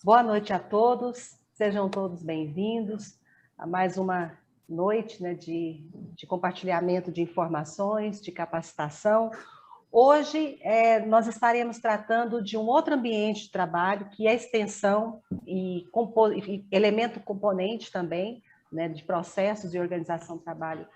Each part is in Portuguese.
Boa noite a todos, sejam todos bem-vindos a mais uma noite, né, de compartilhamento de informações, de capacitação. Hoje nós estaremos tratando de um outro ambiente de trabalho, que é a extensão e elemento componente também, né, de processos e organização do trabalho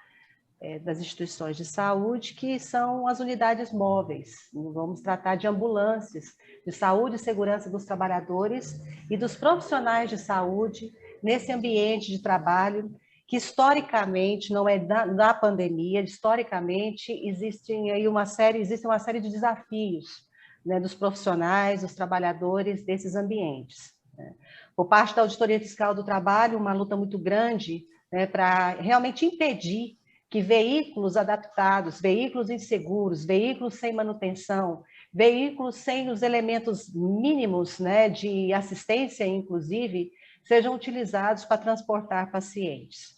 das instituições de saúde, que são as unidades móveis. Vamos tratar de ambulâncias, de saúde e segurança dos trabalhadores e dos profissionais de saúde nesse ambiente de trabalho que historicamente não é da pandemia, historicamente existem uma série de desafios, né, dos profissionais, dos trabalhadores desses ambientes. Né. Por parte da Auditoria Fiscal do Trabalho, uma luta muito grande, né, para realmente impedir que veículos adaptados, veículos inseguros, veículos sem manutenção, veículos sem os elementos mínimos, né, de assistência, inclusive, sejam utilizados para transportar pacientes.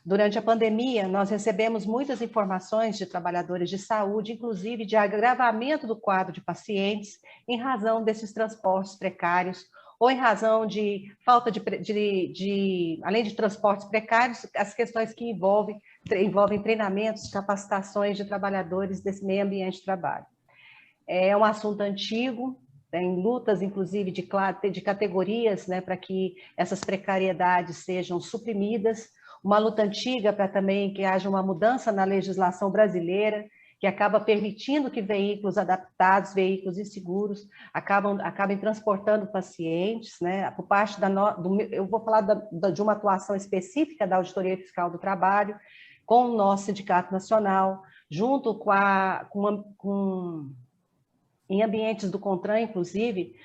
Durante a pandemia, nós recebemos muitas informações de trabalhadores de saúde, inclusive de agravamento do quadro de pacientes, em razão desses transportes precários, ou em razão de falta além de transportes precários, as questões que envolvem treinamentos, capacitações de trabalhadores desse meio ambiente de trabalho. É um assunto antigo, tem lutas, inclusive, de categorias, né, para que essas precariedades sejam suprimidas, uma luta antiga para também que haja uma mudança na legislação brasileira, que acaba permitindo que veículos adaptados, veículos inseguros, acabem transportando pacientes, né? Por parte eu vou falar de uma atuação específica da Auditoria Fiscal do Trabalho, com o nosso Sindicato Nacional, junto em ambientes do CONTRAN, inclusive,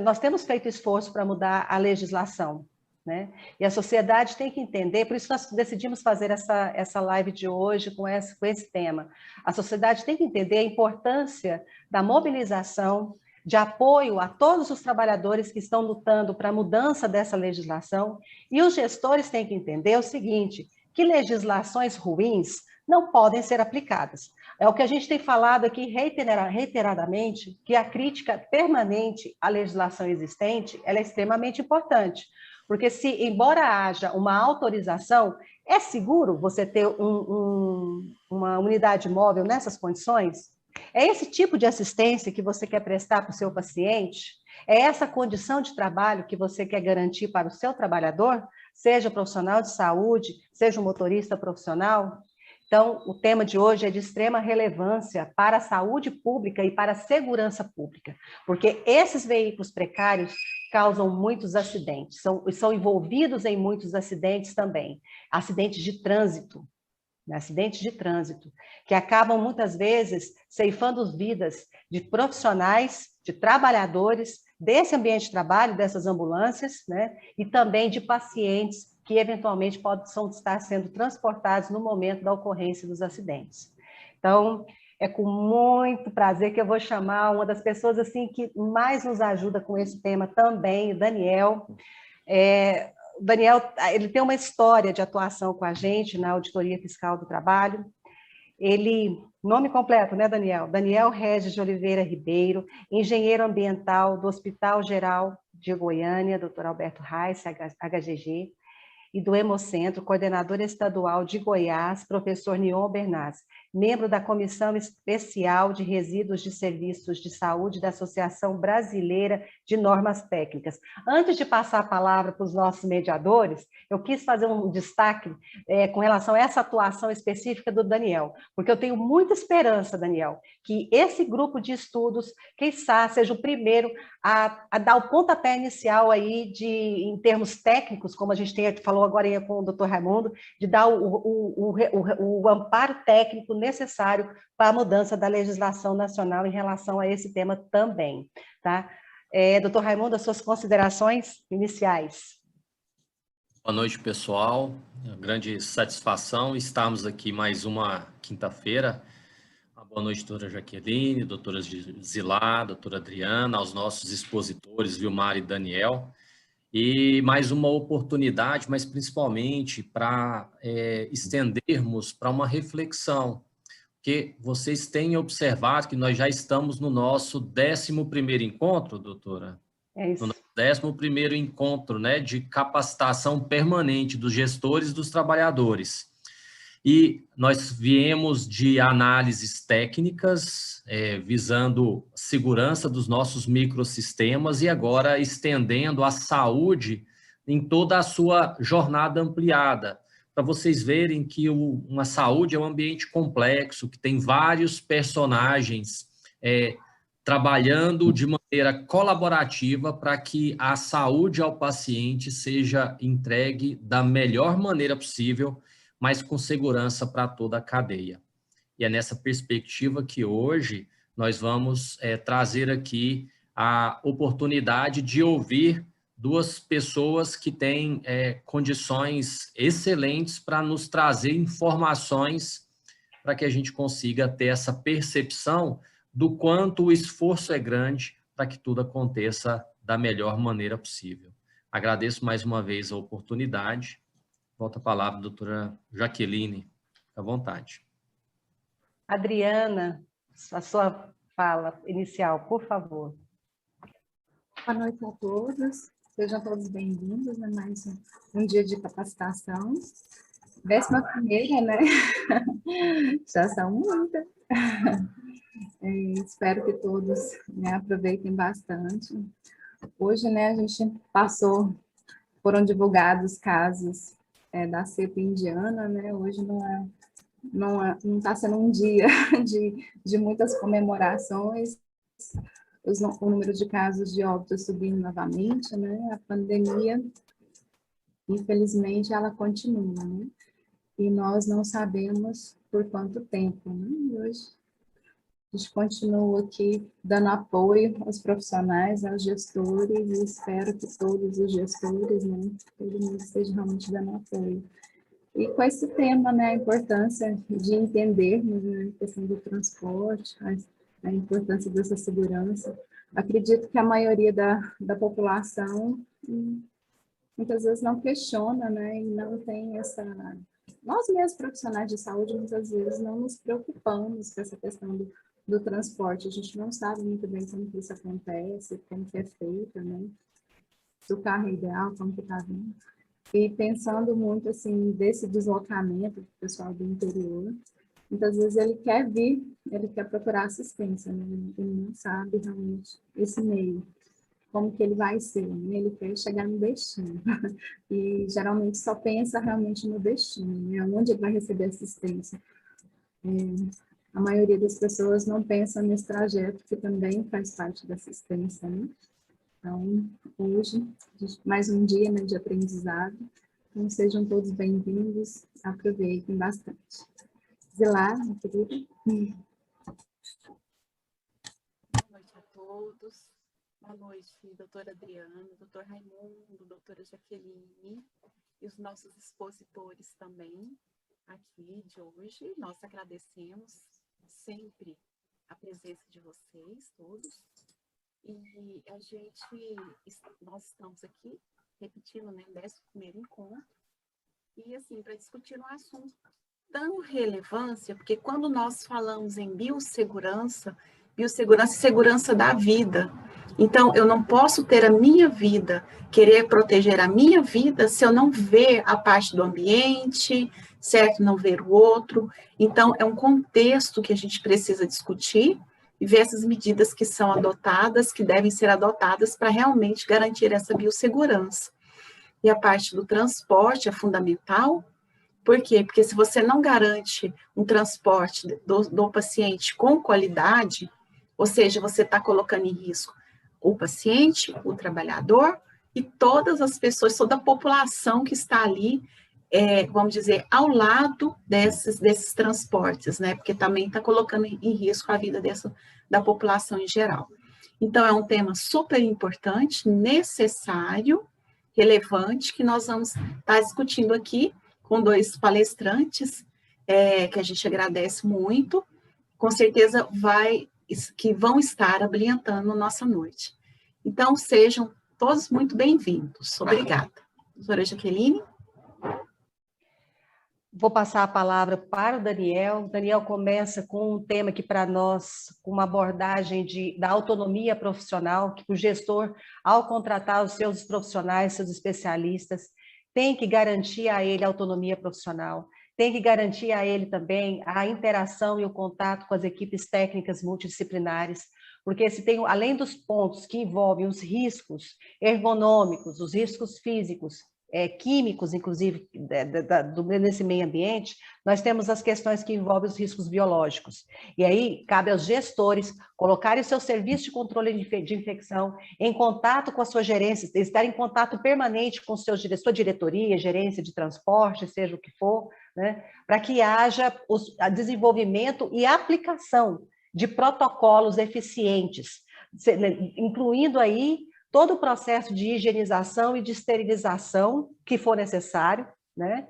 nós temos feito esforço para mudar a legislação, né? E a sociedade tem que entender, por isso nós decidimos fazer essa live de hoje com esse tema. A sociedade tem que entender a importância da mobilização, de apoio a todos os trabalhadores que estão lutando para a mudança dessa legislação, e os gestores têm que entender o seguinte, que legislações ruins não podem ser aplicadas. É o que a gente tem falado aqui reiteradamente, que a crítica permanente à legislação existente, ela é extremamente importante. Porque embora haja uma autorização, é seguro você ter uma unidade móvel nessas condições? É esse tipo de assistência que você quer prestar para o seu paciente? É essa condição de trabalho que você quer garantir para o seu trabalhador? Seja profissional de saúde, seja um motorista profissional? Então, o tema de hoje é de extrema relevância para a saúde pública e para a segurança pública, porque esses veículos precários causam muitos acidentes, são envolvidos em muitos acidentes também, acidentes de trânsito, que acabam muitas vezes ceifando as vidas de profissionais, de trabalhadores desse ambiente de trabalho, dessas ambulâncias, né, e também de pacientes que eventualmente possam estar sendo transportados no momento da ocorrência dos acidentes. Então, é com muito prazer que eu vou chamar uma das pessoas assim, que mais nos ajuda com esse tema também, o Daniel. O Daniel, ele tem uma história de atuação com a gente na Auditoria Fiscal do Trabalho. Nome completo, né, Daniel? Daniel Regis de Oliveira Ribeiro, engenheiro ambiental do Hospital Geral de Goiânia, Dr. Alberto Reis, HGG, e do Hemocentro, coordenador estadual de Goiás, professor Nion Bernaz, membro da Comissão Especial de Resíduos de Serviços de Saúde da Associação Brasileira de Normas Técnicas. Antes de passar a palavra para os nossos mediadores, eu quis fazer um destaque com relação a essa atuação específica do Daniel, porque eu tenho muita esperança, Daniel, que esse grupo de estudos, quem sabe, seja o primeiro a dar o pontapé inicial aí em termos técnicos, como a gente falou agora com o doutor Raimundo, de dar o amparo técnico necessário para a mudança da legislação nacional em relação a esse tema também. Tá? Doutor Raimundo, as suas considerações iniciais. Boa noite, pessoal. Grande satisfação estarmos aqui mais uma quinta-feira. Boa noite, doutora Jaqueline, doutora Zilá, doutora Adriana, aos nossos expositores, Vilmar e Daniel. E mais uma oportunidade, mas principalmente para estendermos para uma reflexão, porque vocês têm observado que nós já estamos no nosso 11º encontro, doutora É isso. No 11º encontro, né, de capacitação permanente dos gestores e dos trabalhadores. E nós viemos de análises técnicas, visando segurança dos nossos microsistemas e agora estendendo a saúde em toda a sua jornada ampliada, para vocês verem que uma saúde é um ambiente complexo, que tem vários personagens trabalhando de maneira colaborativa para que a saúde ao paciente seja entregue da melhor maneira possível, mas com segurança para toda a cadeia. E é nessa perspectiva que hoje nós vamos trazer aqui a oportunidade de ouvir duas pessoas que têm condições excelentes para nos trazer informações para que a gente consiga ter essa percepção do quanto o esforço é grande para que tudo aconteça da melhor maneira possível. Agradeço mais uma vez a oportunidade. Volta a palavra, doutora Jaqueline, à vontade. Adriana, a sua fala inicial, por favor. Boa noite a todos, sejam todos bem-vindos a mais um dia de capacitação. 11ª, né? Já são muitas. Espero que todos, né, aproveitem bastante. Hoje, né, a gente foram divulgados casos da cepa indiana, né? Hoje não está sendo um dia de muitas comemorações. O número de casos de óbito subindo novamente, né? A pandemia, infelizmente, ela continua, né? E nós não sabemos por quanto tempo, né? E hoje a gente continua aqui dando apoio aos profissionais, aos gestores, e espero que todos os gestores, né, todo mundo esteja realmente dando apoio. E com esse tema, né, a importância de entendermos, né, a questão do transporte, a importância dessa segurança. Acredito que a maioria da população muitas vezes não questiona, né, e não tem essa... Nós mesmos, profissionais de saúde, muitas vezes não nos preocupamos com essa questão do transporte. A gente não sabe muito bem como que isso acontece, como que é feito, né, se o carro é ideal, como que está vindo. E pensando muito, assim, desse deslocamento do pessoal do interior, muitas vezes ele quer vir, ele quer procurar assistência, né? Ele não sabe realmente esse meio, como que ele vai ser, né? Ele quer chegar no destino. E geralmente só pensa realmente no destino, né? Onde ele vai receber assistência. A maioria das pessoas não pensa nesse trajeto, que também faz parte da assistência, né? Então, hoje, mais um dia, né, de aprendizado. Então, sejam todos bem-vindos, aproveitem bastante. Zilá, minha querida. Boa noite a todos. Boa noite, doutora Adriana, doutor Raimundo, doutora Jaqueline e os nossos expositores também aqui de hoje. Nós agradecemos sempre a presença de vocês todos. E nós estamos aqui repetindo, né, o 11º encontro, e assim, para discutir um assunto tão relevância, porque quando nós falamos em biossegurança e segurança da vida, então eu não posso ter a minha vida, querer proteger a minha vida, se eu não ver a parte do ambiente, certo? Não ver o outro. Então, é um contexto que a gente precisa discutir, e ver essas medidas que são adotadas, que devem ser adotadas para realmente garantir essa biossegurança. E a parte do transporte é fundamental. Por quê? Porque se você não garante um transporte do paciente com qualidade, ou seja, você está colocando em risco o paciente, o trabalhador e todas as pessoas, toda a população que está ali, vamos dizer, ao lado desses transportes, né? Porque também está colocando em risco a vida da população em geral. Então, é um tema super importante, necessário, relevante, que nós vamos estar discutindo aqui com dois palestrantes, que a gente agradece muito, com certeza que vão estar abrilhantando nossa noite. Então, sejam todos muito bem-vindos. Obrigada. Doutora Jaqueline? Vou passar a palavra para o Daniel. O Daniel começa com um tema que, para nós, com uma abordagem da autonomia profissional, que o gestor, ao contratar os seus profissionais, seus especialistas, tem que garantir a ele a autonomia profissional, tem que garantir a ele também a interação e o contato com as equipes técnicas multidisciplinares, porque se tem, além dos pontos que envolvem os riscos ergonômicos, os riscos físicos, químicos, inclusive, nesse meio ambiente, nós temos as questões que envolvem os riscos biológicos. E aí, cabe aos gestores colocarem o seu serviço de controle de infecção em contato com a sua gerência, estar em contato permanente com sua diretoria, gerência de transporte, seja o que for, né, para que haja o desenvolvimento e aplicação de protocolos eficientes, incluindo aí todo o processo de higienização e de esterilização que for necessário, né?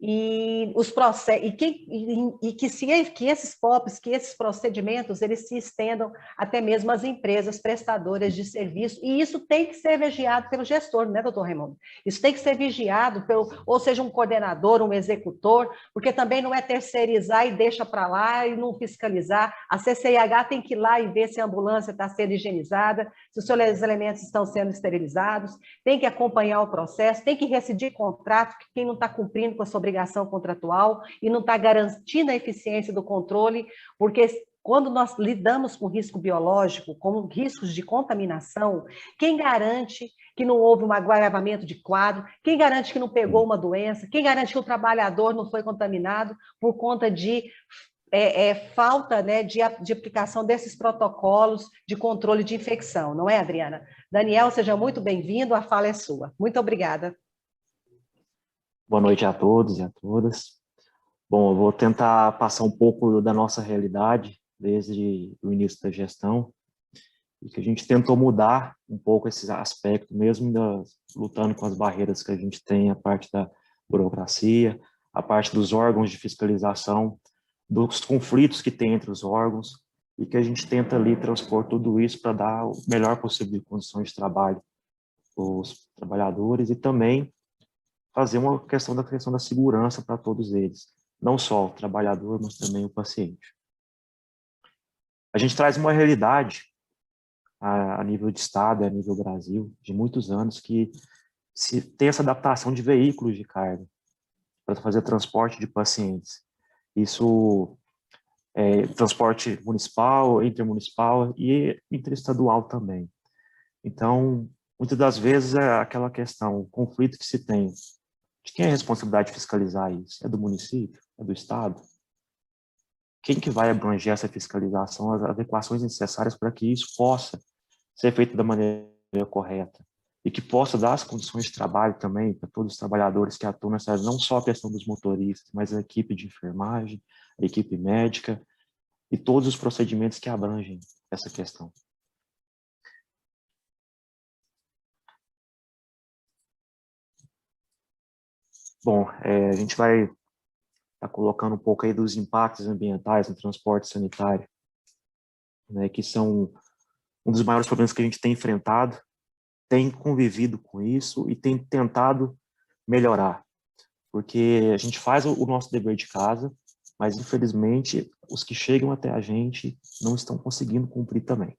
E os processos, que esses POPs, que esses procedimentos, eles se estendam até mesmo às empresas prestadoras de serviço, e isso tem que ser vigiado pelo gestor, né, doutor Raimundo? Isso tem que ser vigiado ou seja, um coordenador, um executor, porque também não é terceirizar e deixa para lá e não fiscalizar. A CCIH tem que ir lá e ver se a ambulância está sendo higienizada, se os seus elementos estão sendo esterilizados, tem que acompanhar o processo, tem que rescindir contrato, que quem não está cumprindo com a sua obrigação contratual e não está garantindo a eficiência do controle, porque quando nós lidamos com risco biológico, com riscos de contaminação, quem garante que não houve um agravamento de quadro, quem garante que não pegou uma doença, quem garante que o trabalhador não foi contaminado por conta de falta, né, de aplicação desses protocolos de controle de infecção, não é, Adriana? Daniel, seja muito bem-vindo, a fala é sua. Muito obrigada. Boa noite a todos e a todas. Bom, eu vou tentar passar um pouco da nossa realidade desde o início da gestão e que a gente tentou mudar um pouco esse aspecto, mesmo lutando com as barreiras que a gente tem, a parte da burocracia, a parte dos órgãos de fiscalização, dos conflitos que tem entre os órgãos e que a gente tenta ali transpor tudo isso para dar o melhor possível de condições de trabalho para os trabalhadores e também fazer uma questão da segurança para todos eles, não só o trabalhador, mas também o paciente. A gente traz uma realidade a nível de Estado, a nível Brasil, de muitos anos, que se tem essa adaptação de veículos de carga para fazer transporte de pacientes. Isso é transporte municipal, intermunicipal e interestadual também. Então, muitas das vezes é aquela questão, o conflito que se tem. De quem é a responsabilidade de fiscalizar isso? É do município? É do Estado? Quem que vai abranger essa fiscalização, as adequações necessárias para que isso possa ser feito da maneira correta e que possa dar as condições de trabalho também para todos os trabalhadores que atuam nessa área, não só a questão dos motoristas, mas a equipe de enfermagem, a equipe médica e todos os procedimentos que abrangem essa questão. Bom, a gente vai estar colocando um pouco aí dos impactos ambientais no transporte sanitário, né, que são um dos maiores problemas que a gente tem enfrentado, tem convivido com isso e tem tentado melhorar, porque a gente faz o nosso dever de casa, mas infelizmente os que chegam até a gente não estão conseguindo cumprir também.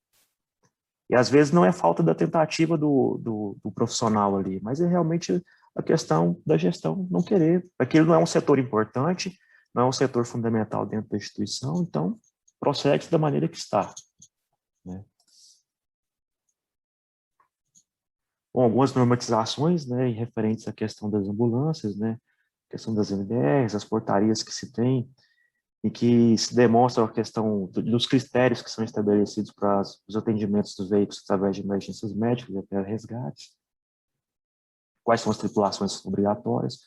E às vezes não é falta da tentativa do profissional ali, mas é realmente a questão da gestão não querer. Aquilo não é um setor importante, não é um setor fundamental dentro da instituição, então prossegue da maneira que está, né? Bom, algumas normatizações, né, referentes à questão das ambulâncias, né, questão das MDRs, as portarias que se tem, e que se demonstra a questão dos critérios que são estabelecidos para os atendimentos dos veículos através de emergências médicas e até resgates. Quais são as tripulações obrigatórias?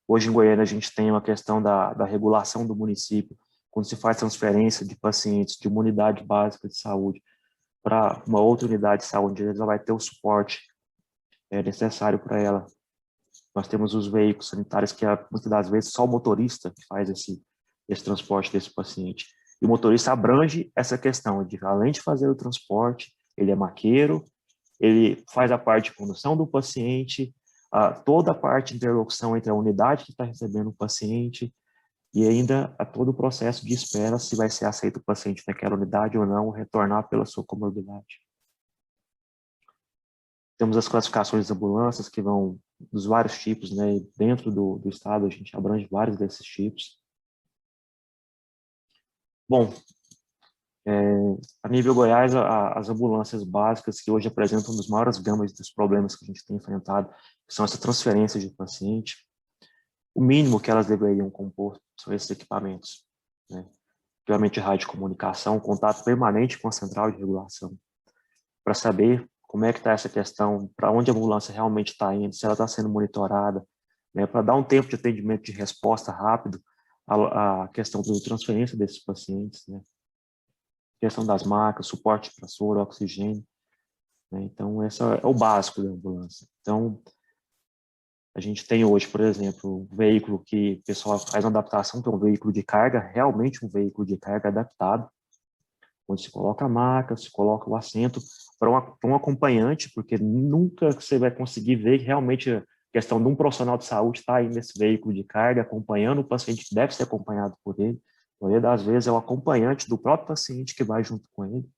Hoje em Goiânia a gente tem uma questão da regulação do município, quando se faz transferência de pacientes de uma unidade básica de saúde para uma outra unidade de saúde, ela vai ter o suporte necessário para ela. Nós temos os veículos sanitários que muitas das vezes só o motorista que faz esse transporte desse paciente. E o motorista abrange essa questão de, além de fazer o transporte, ele é maqueiro, ele faz a parte de condução do paciente, toda a parte de interlocução entre a unidade que está recebendo o paciente, e ainda a todo o processo de espera se vai ser aceito o paciente naquela unidade ou não, retornar pela sua comorbidade. Temos as classificações das ambulâncias, que vão dos vários tipos, né? E dentro do estado a gente abrange vários desses tipos. Bom, a nível Goiás, as ambulâncias básicas que hoje apresentam um dos maiores gamas dos problemas que a gente tem enfrentado, que são essas transferências de paciente. O mínimo que elas deveriam compor são esses equipamentos, né? Equipamento de radiocomunicação, contato permanente com a central de regulação, para saber como é que está essa questão, para onde a ambulância realmente está indo, se ela está sendo monitorada, né? Para dar um tempo de atendimento de resposta rápido à questão da transferência desses pacientes, né? Questão das macas, suporte para soro, oxigênio, né? Então, esse é o básico da ambulância. Então, a gente tem hoje, por exemplo, um veículo que o pessoal faz uma adaptação, que é um veículo de carga, realmente um veículo de carga adaptado, onde se coloca a maca, se coloca o assento para um acompanhante, porque nunca você vai conseguir ver que realmente a questão de um profissional de saúde está aí nesse veículo de carga, acompanhando o paciente que deve ser acompanhado por ele. A maioria das vezes é o acompanhante do próprio paciente que vai junto com ele.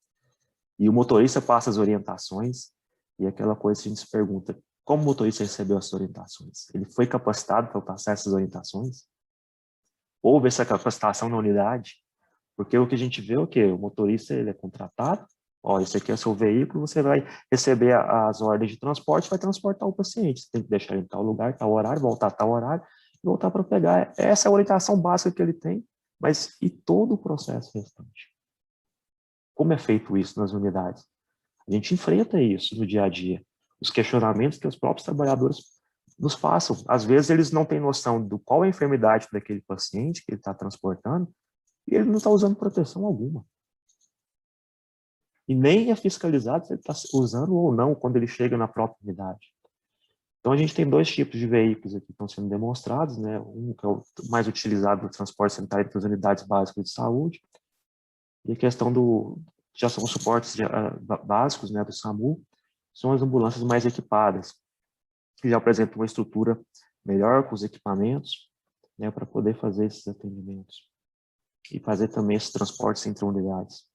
E o motorista passa as orientações, e aquela coisa que a gente se pergunta, como o motorista recebeu essas orientações? Ele foi capacitado para passar essas orientações? Houve essa capacitação na unidade? Porque o que a gente vê é o quê? O motorista ele é contratado, ó, esse aqui é o seu veículo, você vai receber as ordens de transporte, vai transportar o paciente. Você tem que deixar ele em tal lugar, tal horário, voltar a tal horário, e voltar para pegar. Essa é a orientação básica que ele tem, mas e todo o processo restante? Como é feito isso nas unidades? A gente enfrenta isso no dia a dia. Os questionamentos que os próprios trabalhadores nos passam. Às vezes eles não têm noção do qual é a enfermidade daquele paciente que ele está transportando e ele não está usando proteção alguma. E nem é fiscalizado se ele está usando ou não quando ele chega na própria unidade. Então a gente tem dois tipos de veículos aqui que estão sendo demonstrados, né? Um que é o mais utilizado no transporte sanitário entre as unidades básicas de saúde, e a questão já são os suportes básicos, né, do SAMU, são as ambulâncias mais equipadas, que já apresentam uma estrutura melhor com os equipamentos, né, para poder fazer esses atendimentos e fazer também esses transportes entre unidades.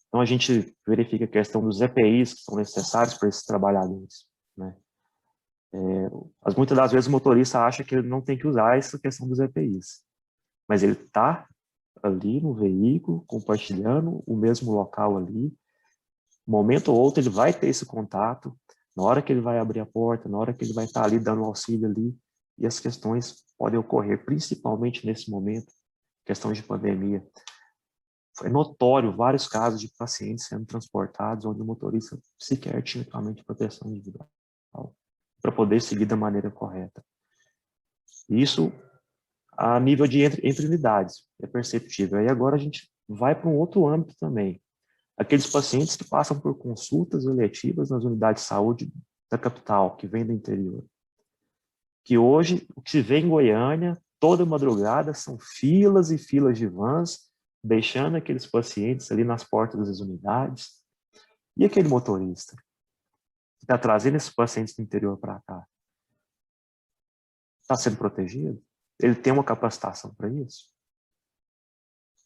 Então a gente verifica a questão dos EPIs que são necessários para esses trabalhadores, né? Muitas das vezes o motorista acha que ele não tem que usar essa questão dos EPIs, mas ele está ali no veículo, compartilhando o mesmo local ali, um momento ou outro ele vai ter esse contato, na hora que ele vai abrir a porta, na hora que ele vai estar ali dando auxílio ali, e as questões podem ocorrer, principalmente nesse momento, questão de pandemia. Foi notório vários casos de pacientes sendo transportados onde o motorista sequer tinha equipamento de proteção individual para poder seguir da maneira correta. Isso a nível de entre unidades, é perceptível. E agora a gente vai para um outro âmbito também. Aqueles pacientes que passam por consultas eletivas nas unidades de saúde da capital, que vêm do interior. Que hoje, o que se vê em Goiânia, toda madrugada, são filas e filas de vans, deixando aqueles pacientes ali nas portas das unidades. E aquele motorista que está trazendo esses pacientes do interior para cá? Está sendo protegido? Ele tem uma capacitação para isso?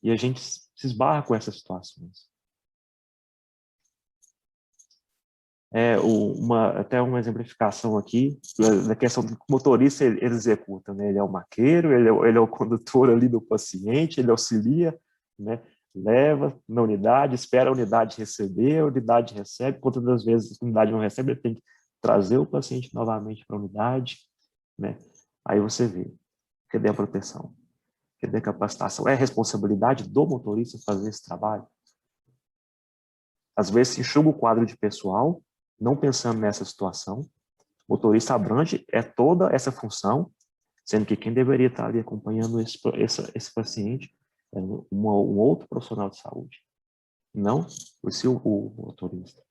E a gente se esbarra com essas situações. Até uma exemplificação aqui da questão do motorista, ele executa, né? Ele é o maqueiro, ele é o condutor ali do paciente, ele auxilia, né? Leva na unidade, espera a unidade receber, a unidade recebe, quantas das vezes a unidade não recebe, ele tem que trazer o paciente novamente para a unidade, né? Aí você vê, cadê a proteção? Cadê a capacitação? É responsabilidade do motorista fazer esse trabalho? Às vezes se enxuga o quadro de pessoal, não pensando nessa situação. O motorista abrange toda essa função, sendo que quem deveria estar ali acompanhando esse paciente é um outro profissional de saúde, não o motorista.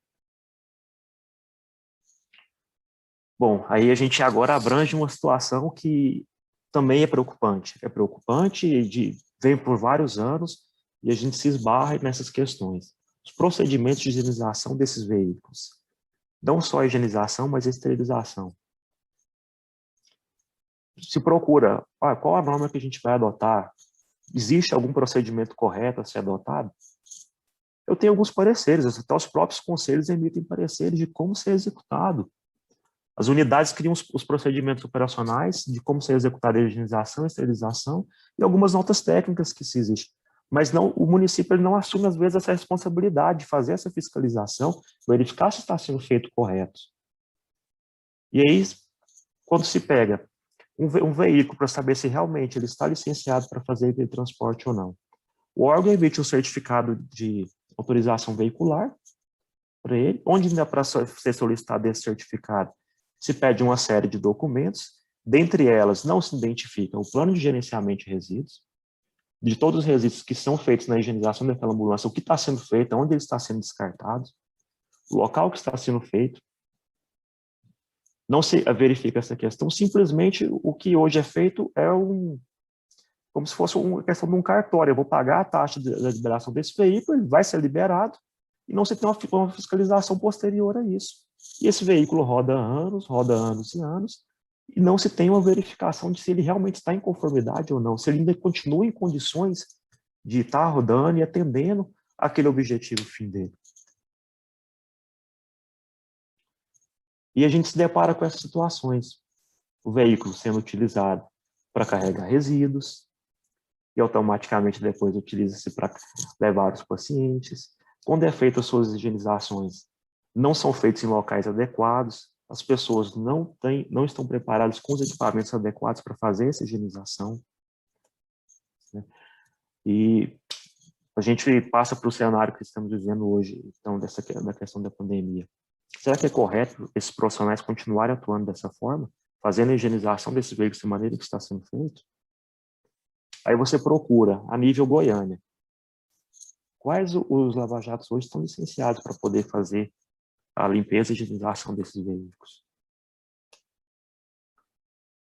Bom, aí a gente agora abrange uma situação que também é preocupante. É preocupante e vem por vários anos e a gente se esbarra nessas questões. Os procedimentos de higienização desses veículos. Não só a higienização, mas a esterilização. se procura, qual a norma que a gente vai adotar? Existe algum procedimento correto a ser adotado? Eu tenho alguns pareceres, até os próprios conselhos emitem pareceres de como ser executado. As unidades criam os procedimentos operacionais de como ser executada a higienização, esterilização e algumas notas técnicas que se existem. Mas não, o município ele não assume, às vezes, essa responsabilidade de fazer essa fiscalização, verificar se está sendo feito correto. E aí, quando se pega um veículo para saber se realmente ele está licenciado para fazer aquele transporte ou não, o órgão emite um certificado de autorização veicular para ele, onde ainda para ser solicitado esse certificado, se pede uma série de documentos, dentre elas não se identifica o plano de gerenciamento de resíduos, de todos os resíduos que são feitos na higienização daquela ambulância, o que está sendo feito, onde ele está sendo descartado, o local que está sendo feito. Não se verifica essa questão, simplesmente o que hoje é feito é como se fosse uma questão de um cartório. Eu vou pagar a taxa da liberação desse veículo, ele vai ser liberado, e não se tem uma fiscalização posterior a isso. E esse veículo roda anos e anos, e não se tem uma verificação de se ele realmente está em conformidade ou não, se ele ainda continua em condições de estar rodando e atendendo aquele objetivo fim dele. E a gente se depara com essas situações. O veículo sendo utilizado para carregar resíduos, e automaticamente depois utiliza-se para levar os pacientes. Quando é feita as suas higienizações, não são feitos em locais adequados, as pessoas não estão preparadas com os equipamentos adequados para fazer essa higienização. Né? E a gente passa para o cenário que estamos vivendo hoje, então, da questão da pandemia. Será que é correto esses profissionais continuarem atuando dessa forma, fazendo a higienização desses veículos da maneira que está sendo feito? Aí você procura, a nível Goiânia, quais os lava-jatos hoje estão licenciados para poder fazer a limpeza e higienização desses veículos.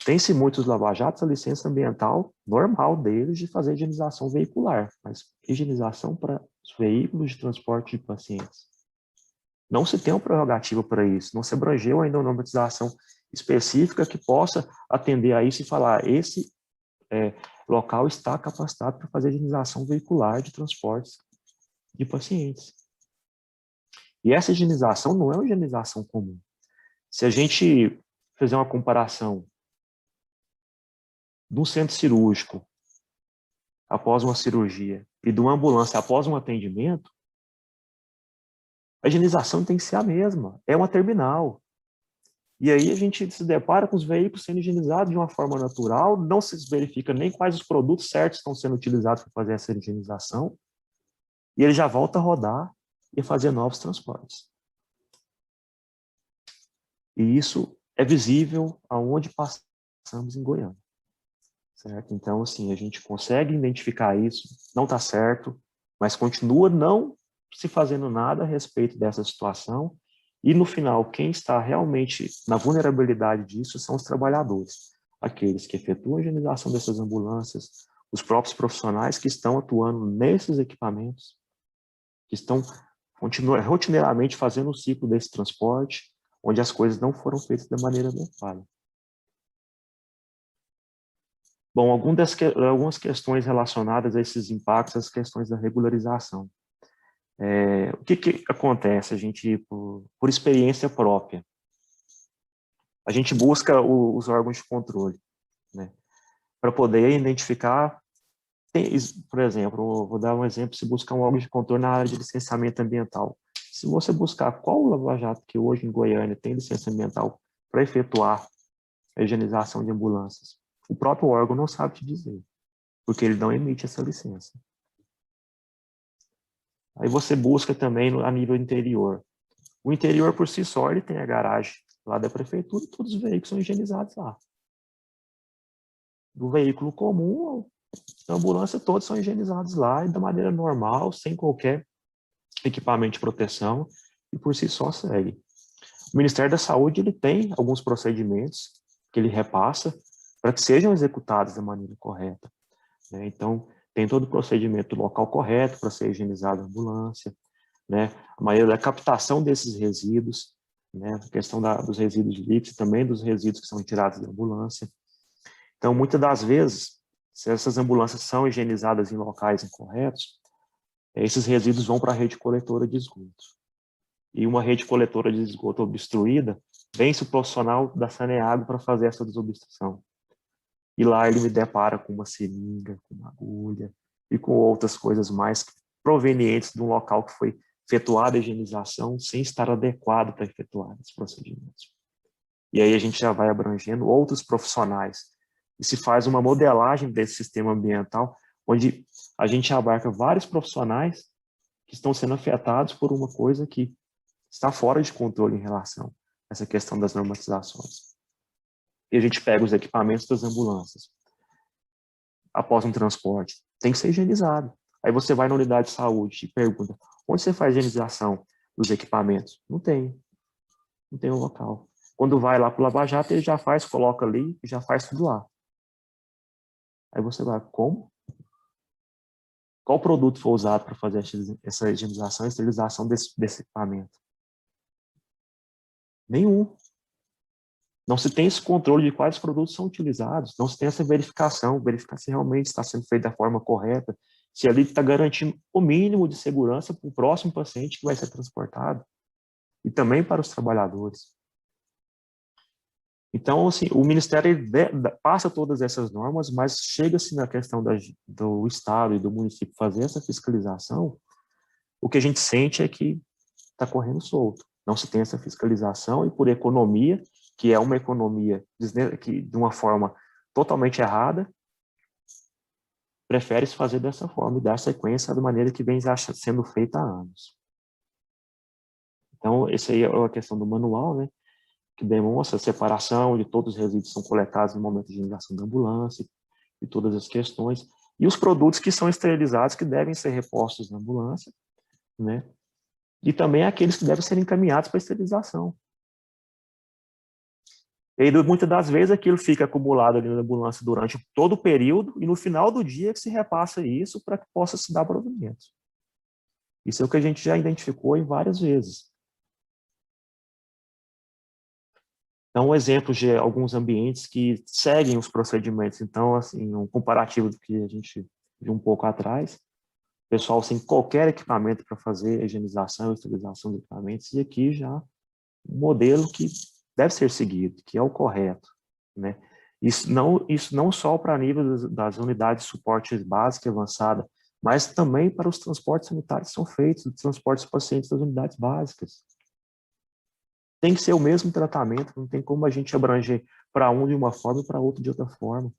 Tem-se muitos lava-jatos a licença ambiental normal deles de fazer higienização veicular, mas higienização para os veículos de transporte de pacientes. Não se tem uma prerrogativa para isso, não se abrangeu ainda uma normatização específica que possa atender a isso e falar, esse local está capacitado para fazer higienização veicular de transportes de pacientes. E essa higienização não é uma higienização comum. Se a gente fizer uma comparação de um centro cirúrgico após uma cirurgia e de uma ambulância após um atendimento, a higienização tem que ser a mesma, é uma terminal. E aí a gente se depara com os veículos sendo higienizados de uma forma natural, não se verifica nem quais os produtos certos estão sendo utilizados para fazer essa higienização, e ele já volta a rodar e fazer novos transportes. E isso é visível aonde passamos em Goiânia. Certo? Então, assim, a gente consegue identificar isso, não está certo, mas continua não se fazendo nada a respeito dessa situação, e no final, quem está realmente na vulnerabilidade disso são os trabalhadores, aqueles que efetuam a higienização dessas ambulâncias, os próprios profissionais que estão atuando nesses equipamentos, que estão rotineiramente fazendo o ciclo desse transporte, onde as coisas não foram feitas da maneira adequada. Bom, algumas questões relacionadas a esses impactos, as questões da regularização. O que acontece? A gente, por experiência própria, a gente busca os órgãos de controle, né, para poder identificar, por exemplo, vou dar um exemplo, se buscar um órgão de controle na área de licenciamento ambiental. Se você buscar qual lava-jato que hoje em Goiânia tem licença ambiental para efetuar a higienização de ambulâncias, o próprio órgão não sabe te dizer, porque ele não emite essa licença. Aí você busca também a nível interior. O interior, por si só, ele tem a garagem lá da prefeitura e todos os veículos são higienizados lá. Do veículo comum, da ambulância, todos são higienizados lá e da maneira normal, sem qualquer equipamento de proteção, e por si só segue. O Ministério da Saúde ele tem alguns procedimentos que ele repassa para que sejam executados da maneira correta. Né? Então, tem todo o procedimento do local correto para ser higienizada a ambulância, né? A maneira da captação desses resíduos, né? A questão dos resíduos líquidos e também dos resíduos que são tirados da ambulância. Então, muitas das vezes, se essas ambulâncias são higienizadas em locais incorretos, esses resíduos vão para a rede coletora de esgoto. E uma rede coletora de esgoto obstruída, vem-se o profissional da Saneago para fazer essa desobstrução. E lá ele me depara com uma seringa, com uma agulha e com outras coisas mais provenientes de um local que foi efetuada a higienização sem estar adequado para efetuar esses procedimentos. E aí a gente já vai abrangendo outros profissionais. E se faz uma modelagem desse sistema ambiental, onde a gente abarca vários profissionais que estão sendo afetados por uma coisa que está fora de controle em relação a essa questão das normatizações. E a gente pega os equipamentos das ambulâncias. Após um transporte, tem que ser higienizado. Aí você vai na unidade de saúde e pergunta, onde você faz a higienização dos equipamentos? Não tem um local. Quando vai lá para o Lava Jato, ele já faz, coloca ali e já faz tudo lá. Aí você vai, como? Qual produto foi usado para fazer essa higienização e esterilização desse equipamento? Nenhum. Não se tem esse controle de quais produtos são utilizados, não se tem essa verificar se realmente está sendo feito da forma correta, se ali está garantindo o mínimo de segurança para o próximo paciente que vai ser transportado, e também para os trabalhadores. Então, assim, o Ministério passa todas essas normas, mas chega-se na questão do Estado e do município fazer essa fiscalização, o que a gente sente é que está correndo solto. Não se tem essa fiscalização e por economia, que é uma economia que, de uma forma totalmente errada, prefere-se fazer dessa forma e dar sequência da maneira que vem sendo feita há anos. Então, essa aí é a questão do manual, né, que demonstra a separação de todos os resíduos que são coletados no momento de higienização da ambulância e todas as questões, e os produtos que são esterilizados que devem ser repostos na ambulância, né, e também aqueles que devem ser encaminhados para esterilização. E aí, muitas das vezes, aquilo fica acumulado ali na ambulância durante todo o período e no final do dia que se repassa isso para que possa se dar provimento. Isso é o que a gente já identificou em várias vezes. Então, um exemplo de alguns ambientes que seguem os procedimentos. Então, assim, um comparativo do que a gente viu um pouco atrás, o pessoal sem qualquer equipamento para fazer a higienização e esterilização dos equipamentos, e aqui já um modelo que deve ser seguido, que é o correto, né? Isso não só para nível das unidades de suporte básica e avançada, mas também para os transportes sanitários que são feitos, os transportes dos pacientes das unidades básicas. Tem que ser o mesmo tratamento, não tem como a gente abranger para um de uma forma e para outro de outra forma.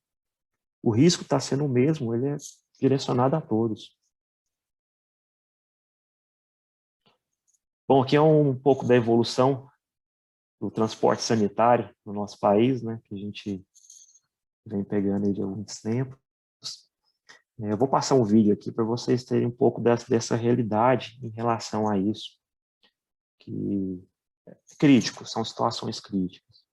O risco está sendo o mesmo, ele é direcionado a todos. Bom, aqui é um pouco da evolução do transporte sanitário no nosso país, né, que a gente vem pegando aí de alguns tempos. Eu vou passar um vídeo aqui para vocês terem um pouco dessa realidade em relação a isso, que é crítico, são situações críticas.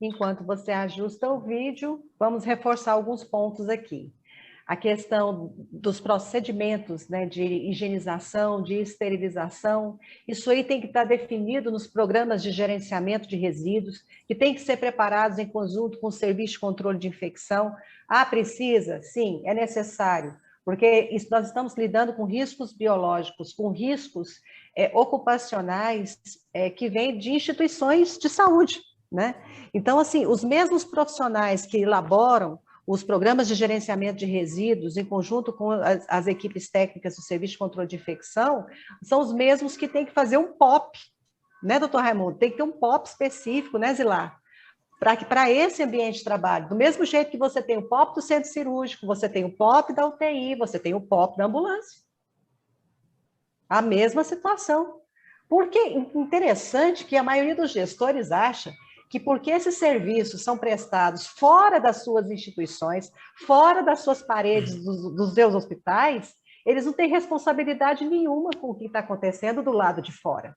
Enquanto você ajusta o vídeo, vamos reforçar alguns pontos aqui. A questão dos procedimentos, né, de higienização, de esterilização, isso aí tem que estar definido nos programas de gerenciamento de resíduos, que tem que ser preparados em conjunto com o Serviço de Controle de Infecção. Ah, precisa? Sim, é necessário, porque nós estamos lidando com riscos biológicos, com riscos ocupacionais que vêm de instituições de saúde, né? Então, assim, os mesmos profissionais que elaboram os programas de gerenciamento de resíduos, em conjunto com as equipes técnicas do Serviço de Controle de Infecção, são os mesmos que têm que fazer um POP, né, doutor Raimundo? Tem que ter um POP específico, né, Zilar? Para esse ambiente de trabalho. Do mesmo jeito que você tem o POP do centro cirúrgico, você tem o POP da UTI, você tem o POP da ambulância. A mesma situação. Porque interessante que a maioria dos gestores acha que porque esses serviços são prestados fora das suas instituições, fora das suas paredes dos seus hospitais, eles não têm responsabilidade nenhuma com o que está acontecendo do lado de fora.